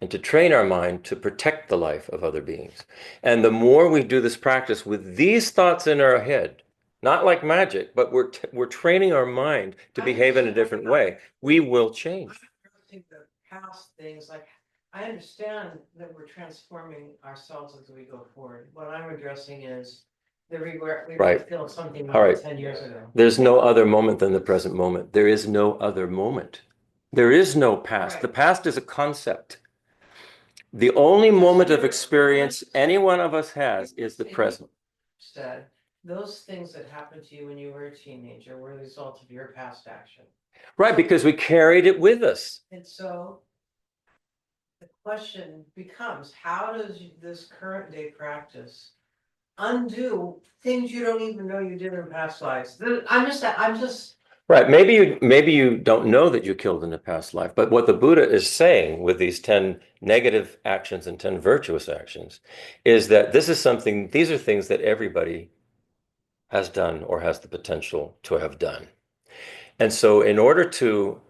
and to train our mind to protect the life of other beings. And the more we do this practice with these thoughts in our head, not like magic, but we're training our mind to behave in a different way, we will change. I think the past things, like, I understand that we're transforming ourselves as we go forward. What I'm addressing is the regret we Right. feel something All right. 10 years ago. There's no other moment than the present moment. There is no other moment. There is no past. Right. The past is a concept. The only moment of experience any one of us has is the present. Said those things that happened to you when you were a teenager were the result of your past action. Right, because we carried it with us. And so the question becomes, how does this current day practice undo things you don't even know you did in past lives? I'm just Right. Maybe you don't know that you killed in a past life, but what the Buddha is saying with these 10 negative actions and 10 virtuous actions is that these are things that everybody has done or has the potential to have done. And so in order to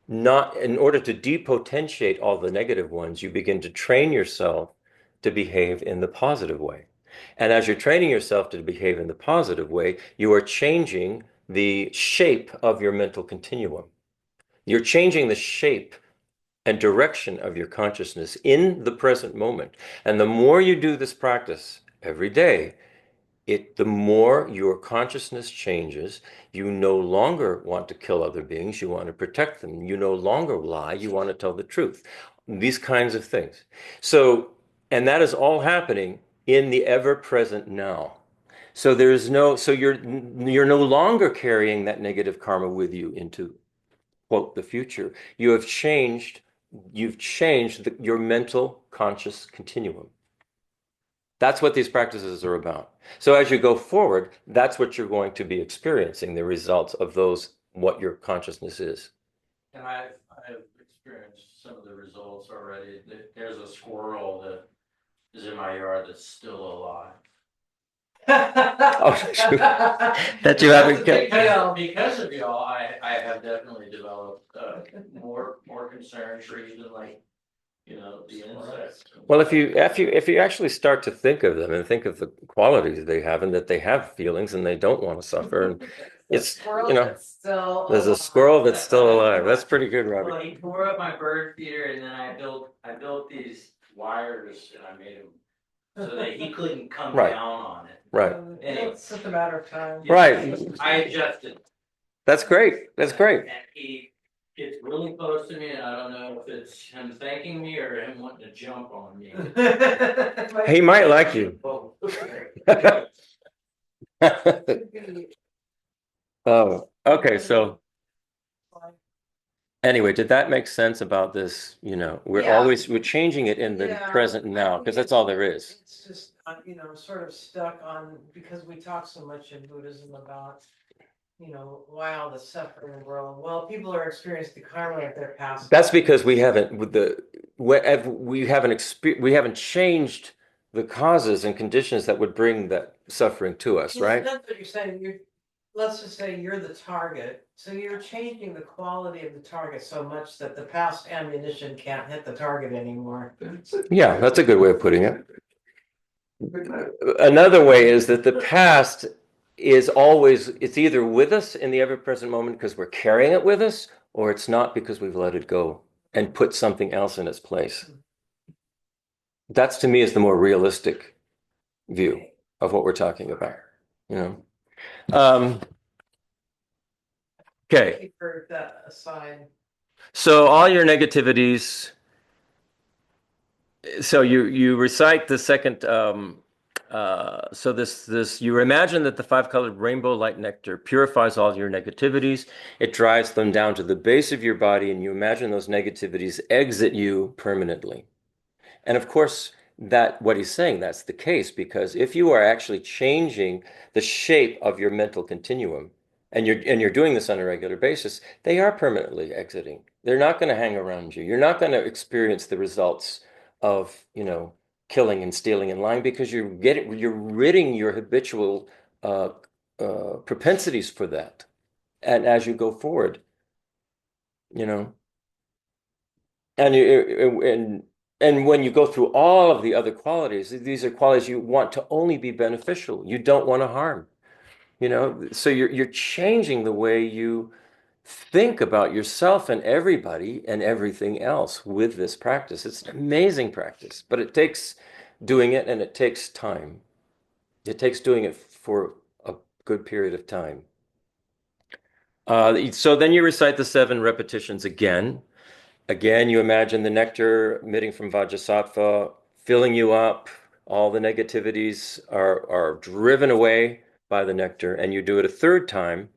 depotentiate all the negative ones, you begin to train yourself to behave in the positive way. And as you're training yourself to behave in the positive way, you are changing the shape of your mental continuum. You're changing the shape and direction of your consciousness in the present moment. And the more you do this practice every day, the more your consciousness changes. You no longer want to kill other beings, you want to protect them. You no longer lie, you want to tell the truth. these kinds of things. So, and that is all happening in the ever-present now. So you're no longer carrying that negative karma with you into, quote, the future. You've changed your mental conscious continuum. That's what these practices are about. So as you go forward, that's what you're going to be experiencing, the results of those, what your consciousness is. And I've experienced some of the results already. There's a squirrel that is in my yard that's still alive. Oh, shoot. That you haven't killed. Because of y'all, I have definitely developed more concern for even like, you know, the insects. Well, if you actually start to think of them and think of the qualities they have and that they have feelings and they don't want to suffer, and it's, you know, there's a squirrel that's still alive. That's pretty good, Well, Robbie. he tore up my bird feeder, and then I built these wires, and I made him so that he couldn't come Right. down on it. Right. Anyway. It's just a matter of time. Right. I adjusted. That's great. That's great. And he gets really close to me, and I don't know if it's him thanking me or him wanting to jump on me. He might like you. Oh, okay. So anyway, did that make sense about this? You know, Yeah. we're changing it in the Yeah, present I now, think because that's all there is. It's just, you know, sort of stuck on, because we talk so much in Buddhism about, you know, why all the suffering in the world. Well, people are experiencing the karma of their past. That's because we haven't we haven't changed the causes and conditions that would bring that suffering to us, right? That's what you're saying. Let's just say you're the target. So you're changing the quality of the target so much that the past ammunition can't hit the target anymore. Yeah, that's a good way of putting it. Another way is that the past is always, it's either with us in the ever-present moment because we're carrying it with us, or it's not because we've let it go and put something else in its place. That's, to me, is the more realistic view of what we're talking about, you know. Okay. For that aside. So all your negativities, so you recite the second, so this you imagine that the five-colored rainbow light nectar purifies all your negativities. It drives them down to the base of your body, and you imagine those negativities exit you permanently. And of course, that what he's saying, that's the case, because if you are actually changing the shape of your mental continuum, and you're doing this on a regular basis, they are permanently exiting. They're not going to hang around you. You're not going to experience the results of, you know, killing and stealing and lying, because you're ridding your habitual propensities for that. And as you go forward, you know, and when you go through all of the other qualities, these are qualities you want to only be beneficial. You don't want to harm, you know. So you're changing the way you think about yourself and everybody and everything else with this practice. It's an amazing practice, but it takes doing it, and it takes time. It takes doing it for a good period of time. So then you recite the 7 repetitions again. Again, you imagine the nectar emitting from Vajrasattva, filling you up. All the negativities are driven away by the nectar, and you do it a third time.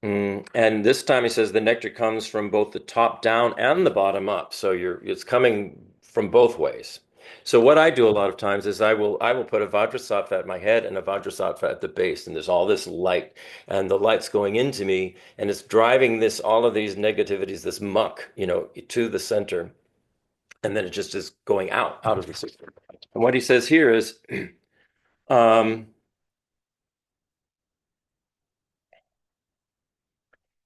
And this time he says the nectar comes from both the top down and the bottom up. So it's coming from both ways. So what I do a lot of times is I will put a Vajrasattva at my head and a Vajrasattva at the base, and there's all this light, and the light's going into me, and it's driving all of these negativities, this muck, you know, to the center, and then it just is going out of the system. And what he says here is,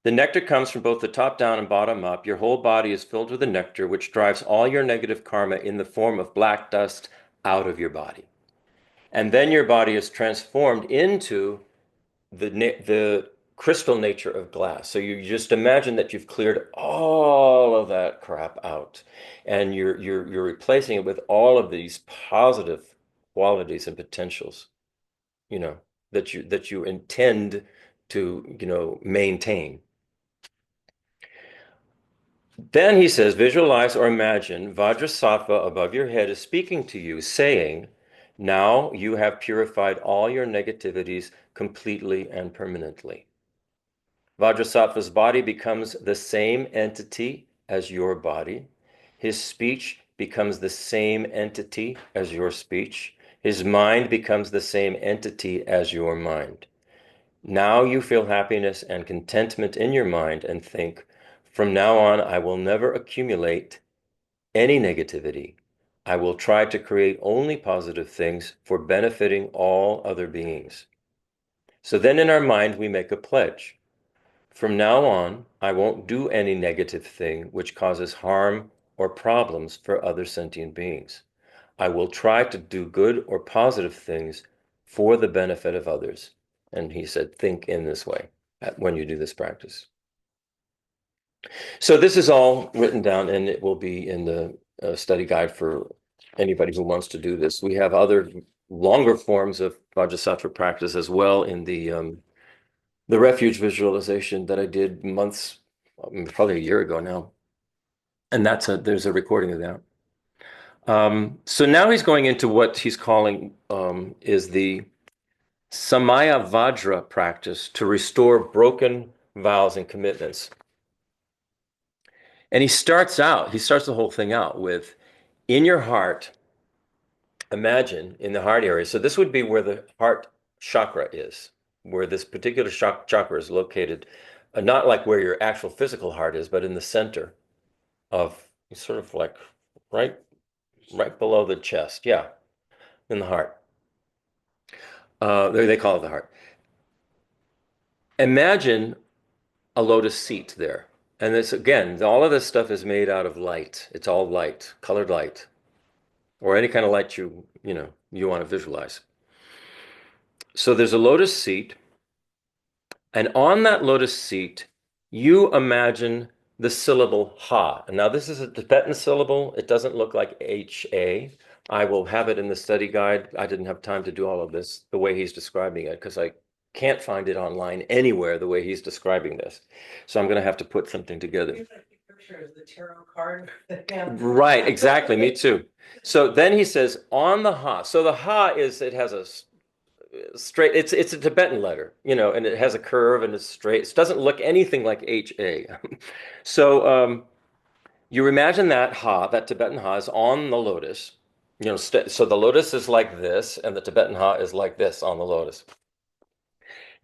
the nectar comes from both the top down and bottom up. Your whole body is filled with the nectar, which drives all your negative karma in the form of black dust out of your body. And then your body is transformed into the crystal nature of glass. So you just imagine that you've cleared all of that crap out, and you're replacing it with all of these positive qualities and potentials, you know, that you intend to, you know, maintain. Then he says, visualize or imagine Vajrasattva above your head is speaking to you, saying, now you have purified all your negativities completely and permanently. Vajrasattva's body becomes the same entity as your body. His speech becomes the same entity as your speech. His mind becomes the same entity as your mind. Now you feel happiness and contentment in your mind and think, from now on, I will never accumulate any negativity. I will try to create only positive things for benefiting all other beings. So then in our mind, we make a pledge. From now on, I won't do any negative thing which causes harm or problems for other sentient beings. I will try to do good or positive things for the benefit of others. And he said, think in this way when you do this practice. So this is all written down and it will be in the study guide for anybody who wants to do this. We have other longer forms of Vajrasattva practice as well in the refuge visualization that I did months, probably a year ago now. And there's a recording of that. So now he's going into what he's calling is the Samayavajra practice to restore broken vows and commitments. And he starts the whole thing out with, in your heart, imagine in the heart area. So this would be where the heart chakra is, where this particular chakra is located, not like where your actual physical heart is, but in the center of sort of like right below the chest. Yeah, in the heart. They call it the heart. Imagine a lotus seat there. And this, again, all of this stuff is made out of light. It's all light, colored light, or any kind of light you want to visualize. So there's a lotus seat, and on that lotus seat, you imagine the syllable ha. And now this is a Tibetan syllable. It doesn't look like HA. I will have it in the study guide. I didn't have time to do all of this the way he's describing it because I can't find it online anywhere the way he's describing this. So I'm going to have to put something together. Picture the tarot card. Right, exactly. Me too. So then he says on the ha. So the ha it has a straight, it's a Tibetan letter, and it has a curve and it's straight. It doesn't look anything like HA. So you imagine that Tibetan ha is on the lotus, so the lotus is like this and the Tibetan ha is like this on the lotus.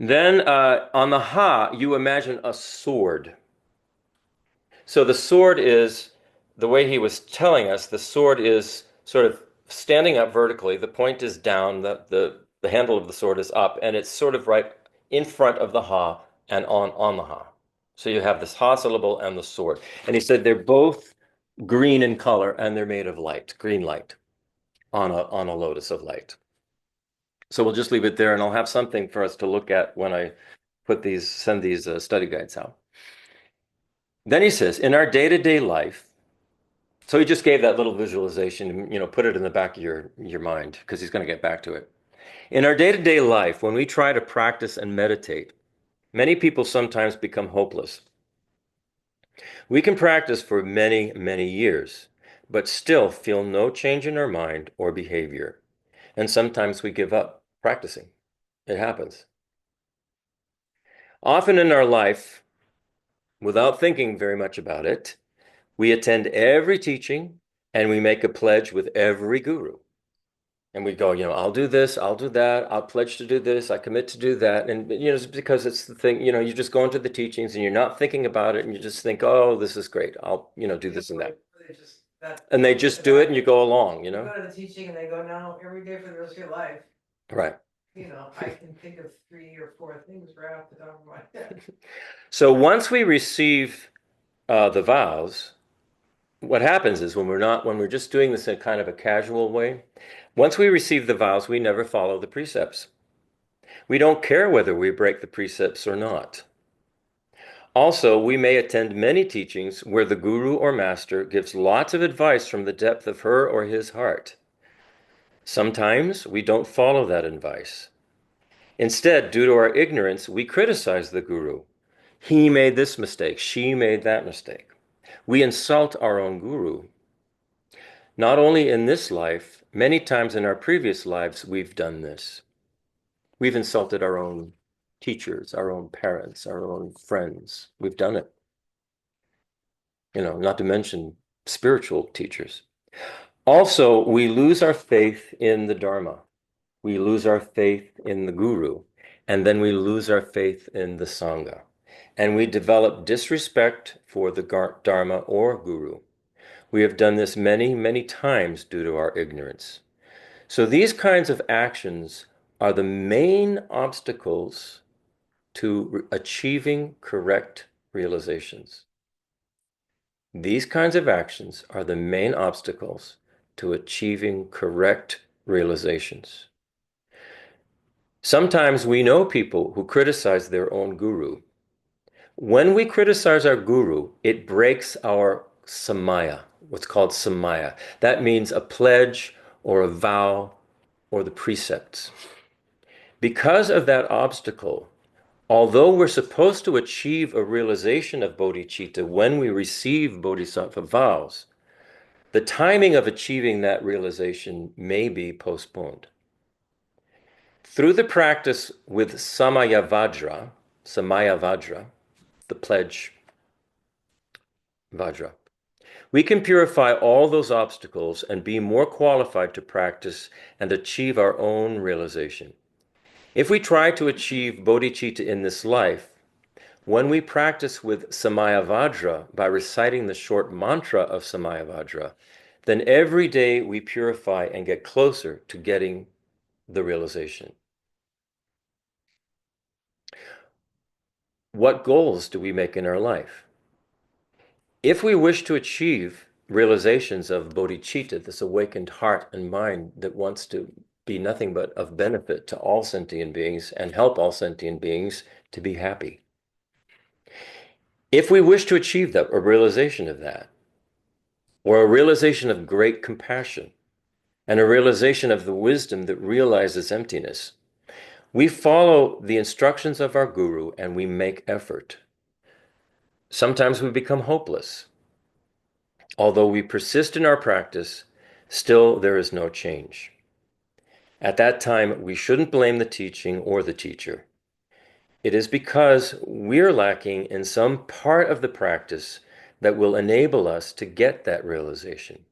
Then on the ha, you imagine a sword. So the sword is, the way he was telling us, the sword is sort of standing up vertically. The point is down, the handle of the sword is up, and it's sort of right in front of the ha and on the ha. So you have this ha syllable and the sword. And he said they're both green in color and they're made of light, green light on a lotus of light. So we'll just leave it there and I'll have something for us to look at when I send these study guides out. Then he says, in our day-to-day life, so he just gave that little visualization, put it in the back of your mind because he's going to get back to it. In our day-to-day life, when we try to practice and meditate, many people sometimes become hopeless. We can practice for many, many years, but still feel no change in our mind or behavior. And sometimes we give up practicing. It happens. Often in our life, without thinking very much about it, we attend every teaching and we make a pledge with every guru. And we go, I'll do this, I'll do that, I'll pledge to do this, I commit to do that. And, it's because it's the thing, you just go into the teachings and you're not thinking about it and you just think, oh, this is great. I'll, do this and that. And they just do it and you go along, You go to the teaching and they go, now every day for the rest of your life. Right. I can think of 3 or 4 things right off the top of my head. So once we receive the vows, what happens is when we're just doing this in kind of a casual way, once we receive the vows, we never follow the precepts. We don't care whether we break the precepts or not. Also, we may attend many teachings where the guru or master gives lots of advice from the depth of her or his heart. Sometimes we don't follow that advice. Instead, due to our ignorance, we criticize the guru. He made this mistake. She made that mistake. We insult our own guru. Not only in this life, many times in our previous lives, we've done this. We've insulted our own teachers, our own parents, our own friends. We've done it. Not to mention spiritual teachers. Also, we lose our faith in the Dharma. We lose our faith in the Guru, and then we lose our faith in the Sangha. And we develop disrespect for the Dharma or Guru. We have done this many, many times due to our ignorance. So these kinds of actions are the main obstacles to achieving correct realizations. These kinds of actions are the main obstacles to achieving correct realizations. Sometimes we know people who criticize their own guru. When we criticize our guru, it breaks our samaya, what's called samaya. That means a pledge or a vow or the precepts. Because of that obstacle, although we're supposed to achieve a realization of bodhicitta when we receive bodhisattva vows, the timing of achieving that realization may be postponed. Through the practice with Samayavajra, the pledge Vajra, we can purify all those obstacles and be more qualified to practice and achieve our own realization. If we try to achieve bodhicitta in this life, when we practice with Samayavajra by reciting the short mantra of Samayavajra, then every day we purify and get closer to getting the realization. What goals do we make in our life? If we wish to achieve realizations of bodhicitta, this awakened heart and mind that wants to be nothing but of benefit to all sentient beings and help all sentient beings to be happy. If we wish to achieve that, a realization of that, or a realization of great compassion, and a realization of the wisdom that realizes emptiness, we follow the instructions of our guru and we make effort. Sometimes we become hopeless. Although we persist in our practice, still there is no change. At that time, we shouldn't blame the teaching or the teacher. It is because we're lacking in some part of the practice that will enable us to get that realization.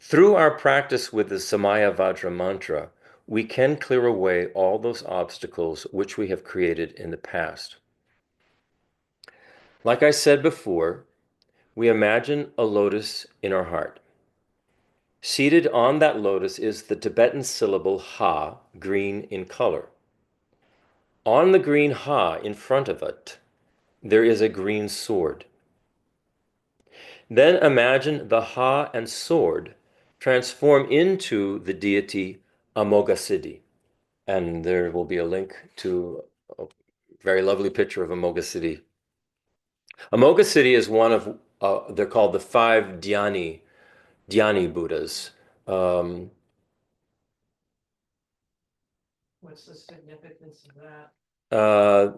Through our practice with the Samayavajra mantra, we can clear away all those obstacles which we have created in the past. Like I said before, we imagine a lotus in our heart. Seated on that lotus is the Tibetan syllable ha, green in color. On the green ha in front of it, there is a green sword. Then imagine the ha and sword transform into the deity Amoghasiddhi. And there will be a link to a very lovely picture of Amoghasiddhi. Amoghasiddhi is one of, they're called the 5 dhyani Buddhas. What's the significance of that?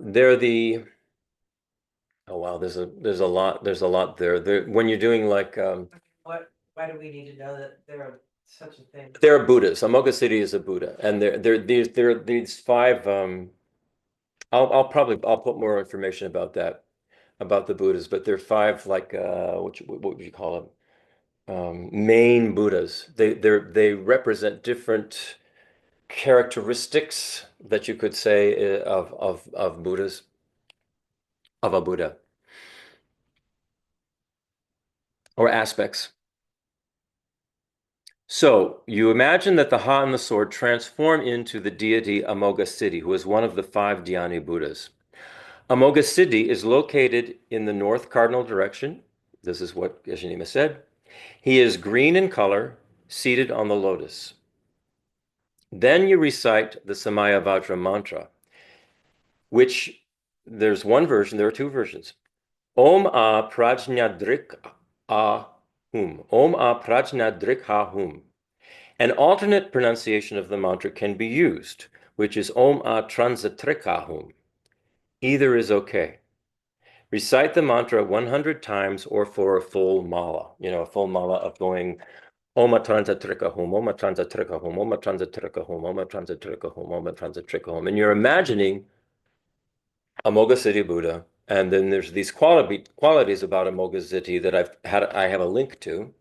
They're the Oh wow, there's a lot there. When you're doing like Why do we need to know that there are such a thing? they're Buddhas. Amoghasiddhi is a Buddha, and these 5. I'll put more information about that about the Buddhas, but they're 5 like what would you call them? Main Buddhas. They represent different characteristics that you could say of Buddhas, of a Buddha, or aspects. So you imagine that the ha and the sword transform into the deity Amoghasiddhi, who is one of the 5 dhyani Buddhas. Amoghasiddhi is located in the north cardinal direction. This is what Geshe-Nima said. He is green in color, seated on the lotus. Then you recite the Samayavajra mantra, which there's one version, there are 2 versions. Om A Prajnadrik A Hum. Om A Prajnadrik Ha Hum. An alternate pronunciation of the mantra can be used, which is Om A Transatrika Hum. Either is okay. Recite the mantra 100 times or for a full mala, a full mala of going Oma Transa Trika Hum, Oma Transa Trika Hum, Oma Transa Trika Hum, Oma Transa Trika Hum, Oma Transa Trika Hum. And you're imagining Amoghasiddhi Buddha, and then there's these qualities about Amoghasiddhi that I have a link to.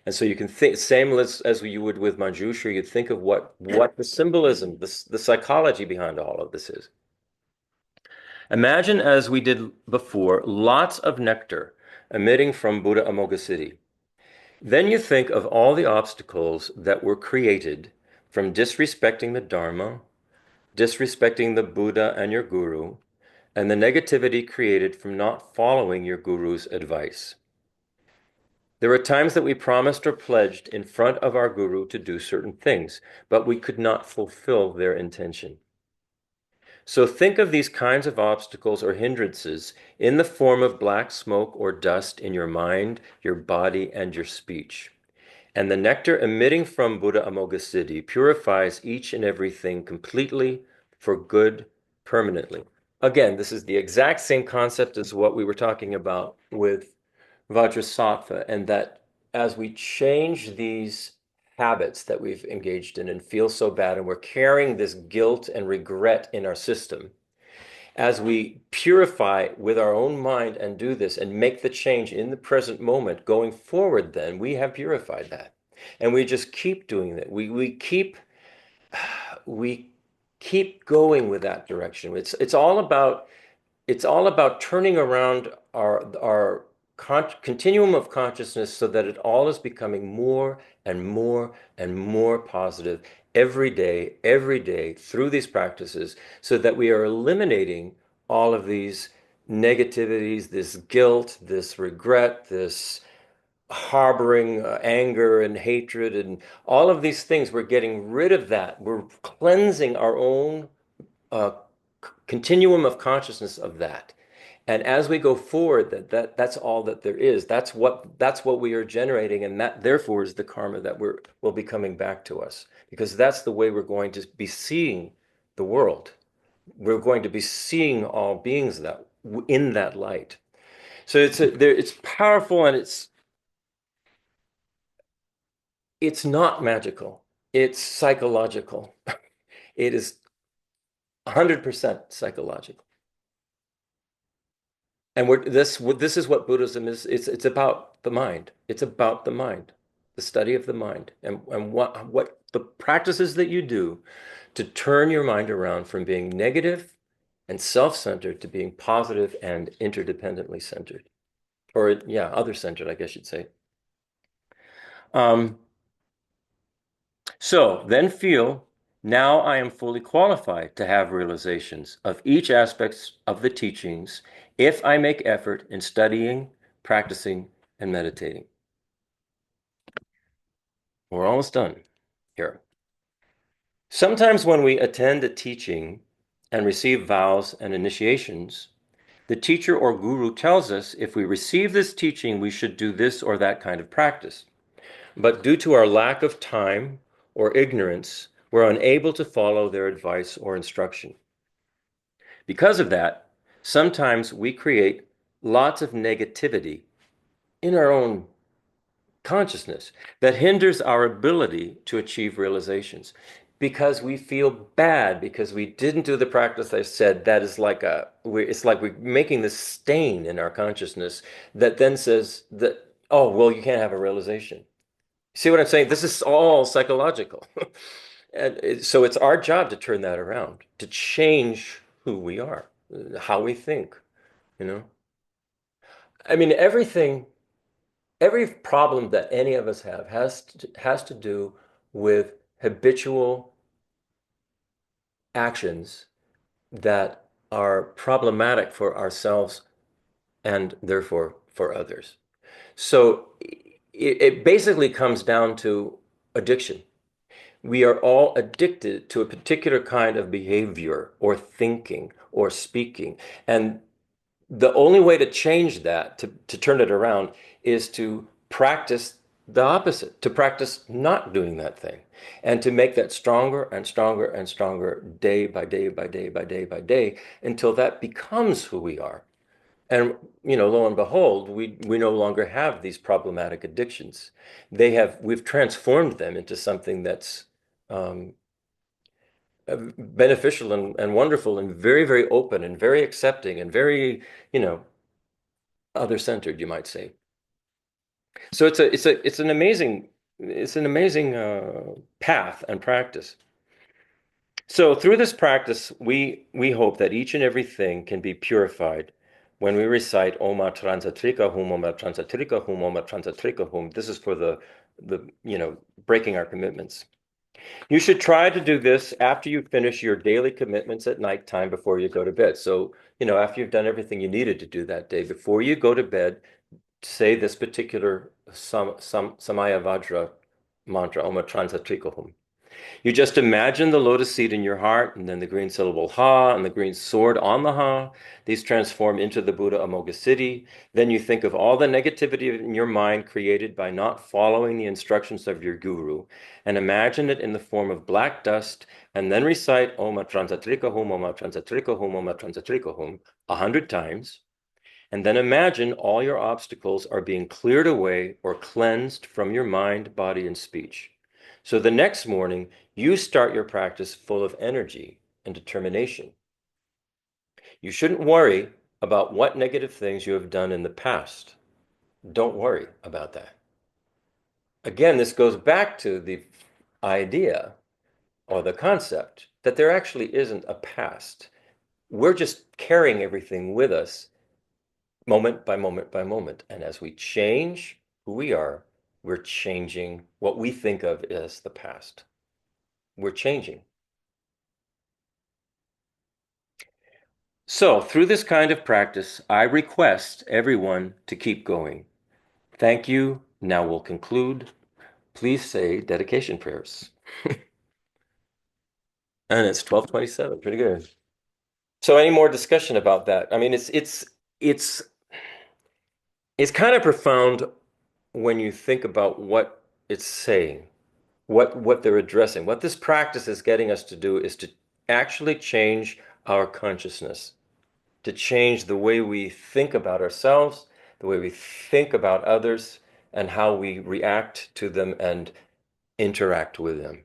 And so you can think, same as you would with Manjushri, you'd think of what the symbolism, the psychology behind all of this is. Imagine, as we did before, lots of nectar emitting from Buddha Amoghasiddhi. Then you think of all the obstacles that were created from disrespecting the Dharma, disrespecting the Buddha and your guru, and the negativity created from not following your guru's advice. There were times that we promised or pledged in front of our guru to do certain things, but we could not fulfill their intention. So think of these kinds of obstacles or hindrances in the form of black smoke or dust in your mind, your body, and your speech. And the nectar emitting from Buddha Amoghasiddhi purifies each and everything completely for good permanently. Again, this is the exact same concept as what we were talking about with Vajrasattva, and that as we change these habits that we've engaged in and feel so bad, and we're carrying this guilt and regret in our system, as we purify with our own mind and do this and make the change in the present moment going forward, then we have purified that. And we just keep doing that. We keep going with that direction. It's all about turning around our continuum of consciousness so that it all is becoming more and more and more positive every day through these practices, so that we are eliminating all of these negativities, this guilt, this regret, this harboring anger and hatred, and all of these things. We're getting rid of that. We're cleansing our own uh, continuum of consciousness of that. And as we go forward, that's all that there is. That's what we are generating, and that therefore is the karma that will be coming back to us, because that's the way we're going to be seeing the world. We're going to be seeing all beings that in that light. So it's powerful, and it's not magical. It's psychological. It is 100% psychological. And this is what Buddhism is. It's about the mind. It's about the mind, the study of the mind, and what the practices that you do to turn your mind around from being negative and self-centered to being positive and interdependently centered, or yeah, other-centered, I guess you'd say. So then feel, now I am fully qualified to have realizations of each aspect of the teachings if I make effort in studying, practicing, and meditating. We're almost done here. Sometimes when we attend a teaching and receive vows and initiations, the teacher or guru tells us if we receive this teaching, we should do this or that kind of practice. But due to our lack of time or ignorance, we're unable to follow their advice or instruction. Because of that, sometimes we create lots of negativity in our own consciousness that hinders our ability to achieve realizations. Because we feel bad because we didn't do the practice I said, that is it's like we're making this stain in our consciousness that then says that, oh, well, you can't have a realization. See what I'm saying? This is all psychological. And so it's our job to turn that around, to change who we are, how we think, you know? I mean, every problem that any of us have has to do with habitual actions that are problematic for ourselves and therefore for others. So it basically comes down to addiction. We are all addicted to a particular kind of behavior or thinking or speaking. And the only way to change that, to turn it around, is to practice the opposite, to practice not doing that thing, and to make that stronger and stronger and stronger day by day by day by day by day until that becomes who we are. And lo and behold, we no longer have these problematic addictions. We've transformed them into something that's um, beneficial and wonderful and very, very open and very accepting and very, other-centered, you might say. So it's an amazing path and practice. So through this practice, we hope that each and everything can be purified when we recite Oma Transatrika Hum, Oma Transatrika Hum, Oma Transatrika Hum. This is for the breaking our commitments. You should try to do this after you finish your daily commitments at nighttime before you go to bed. So, after you've done everything you needed to do that day, before you go to bed, say this particular Samayavajra mantra, Oma Transatrika Hum. You just imagine the lotus seed in your heart, and then the green syllable Ha, and the green sword on the Ha. These transform into the Buddha Amoghasiddhi. Then you think of all the negativity in your mind created by not following the instructions of your guru, and imagine it in the form of black dust, and then recite Om Transatrika Hum, Om Transatrika Hum, Om Transatrika Hum 100 times. And then imagine all your obstacles are being cleared away or cleansed from your mind, body, and speech. So the next morning, you start your practice full of energy and determination. You shouldn't worry about what negative things you have done in the past. Don't worry about that. Again, this goes back to the idea or the concept that there actually isn't a past. We're just carrying everything with us moment by moment by moment. And as we change who we are, we're changing what we think of as the past. We're changing. So, through this kind of practice, I request everyone to keep going. Thank you. Now we'll conclude. Please say dedication prayers. And it's 12:27. Pretty good. So, any more discussion about that? I mean, it's kind of profound when you think about what it's saying, what they're addressing. What this practice is getting us to do is to actually change our consciousness, to change the way we think about ourselves, the way we think about others, and how we react to them and interact with them.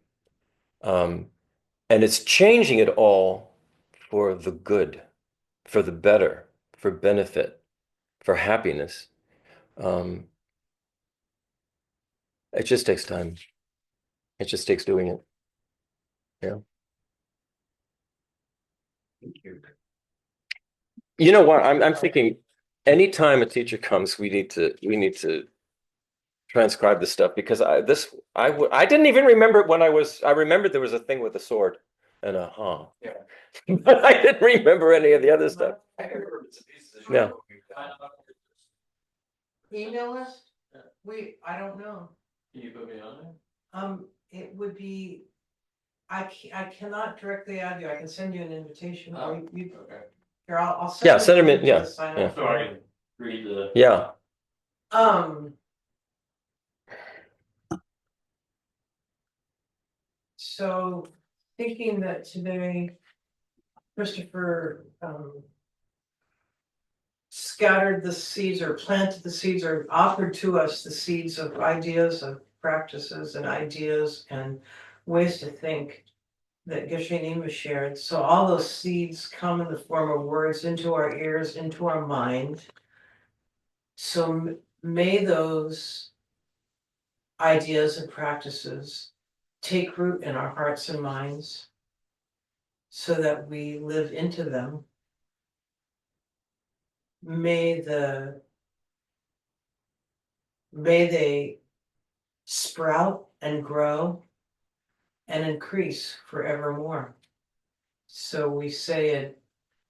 And it's changing it all for the good, for the better, for benefit, for happiness. Um, it just takes time. It just takes doing it. Yeah. Thank you. You know what? I'm thinking anytime a teacher comes, we need to transcribe this stuff because I didn't even remember it when I remembered there was a thing with a sword and a huh. Yeah. But I didn't remember any of the other stuff. I remember bits and pieces. Yeah. Email us? I don't know. Can you put me on there? It would be, I cannot directly add you, I can send you an invitation, or you, Okay. here, I'll send. Yeah, you send 'em the in, link to yeah, the sign yeah. up So I can read the. Yeah. So thinking that today, Christopher, scattered the seeds or planted the seeds or offered to us the seeds of ideas of practices and ideas and ways to think that Geshe Nima shared. So all those seeds come in the form of words into our ears, into our mind. So may those ideas and practices take root in our hearts and minds so that we live into them. May they sprout and grow and increase forevermore. So we say it,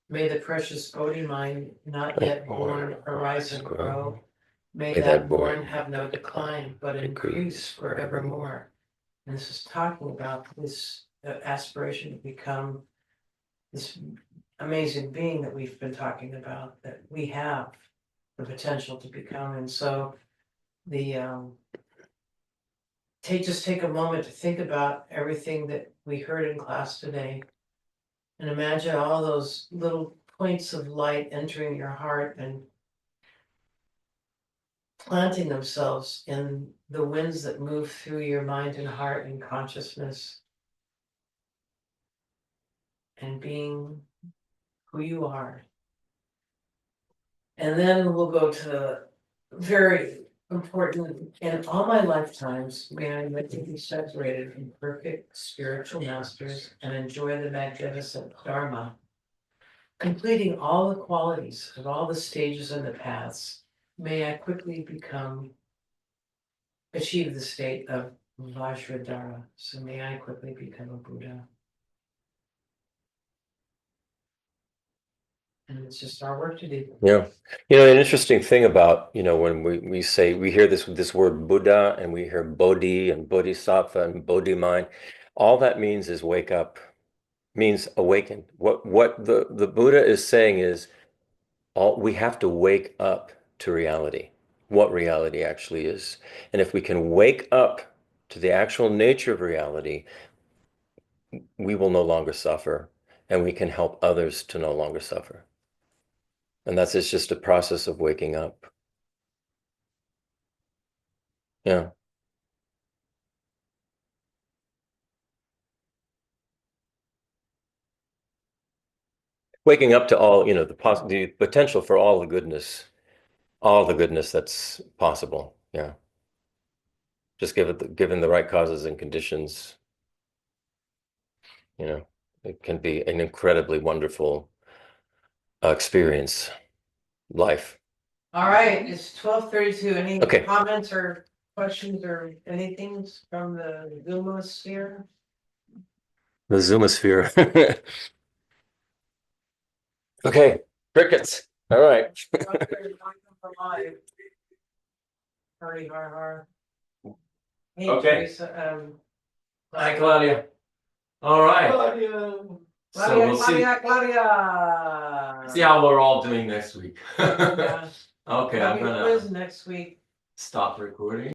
may the precious Bodhi mind not yet born arise and grow. May that born have no decline, but increase forevermore. And this is talking about this aspiration to become this amazing being that we've been talking about, that we have the potential to become. And so just take a moment to think about everything that we heard in class today. And imagine all those little points of light entering your heart and planting themselves in the winds that move through your mind and heart and consciousness, and being who you are. And then we'll go to very important, in all my lifetimes, may I be separated from perfect spiritual masters and enjoy the magnificent Dharma, completing all the qualities of all the stages and the paths. May I quickly achieve the state of Vajradhara. So may I quickly become a Buddha. And it's just our work to do. Yeah. You know, an interesting thing about, you know, when we say, we hear this word Buddha, and we hear Bodhi and Bodhisattva and Bodhi mind, all that means is wake up, means awaken. What the Buddha is saying is, we have to wake up to reality, what reality actually is. And if we can wake up to the actual nature of reality, we will no longer suffer, and we can help others to no longer suffer. And it's just a process of waking up. Yeah. Waking up to all, you know, the potential for all the goodness that's possible. Yeah. Just given the right causes and conditions, you know, it can be an incredibly wonderful experience, life. All right, it's 12:32. Any Okay. comments or questions or anything from the Zuma sphere? The Zoomosphere. Okay, crickets. All right. Hurry, har, har. Hey, Okay. Teresa, Hi, Claudia. All right. So we'll Claudia. see how we're all doing next week. Yeah. Okay, There'll I'm be a gonna quiz next week. stop recording.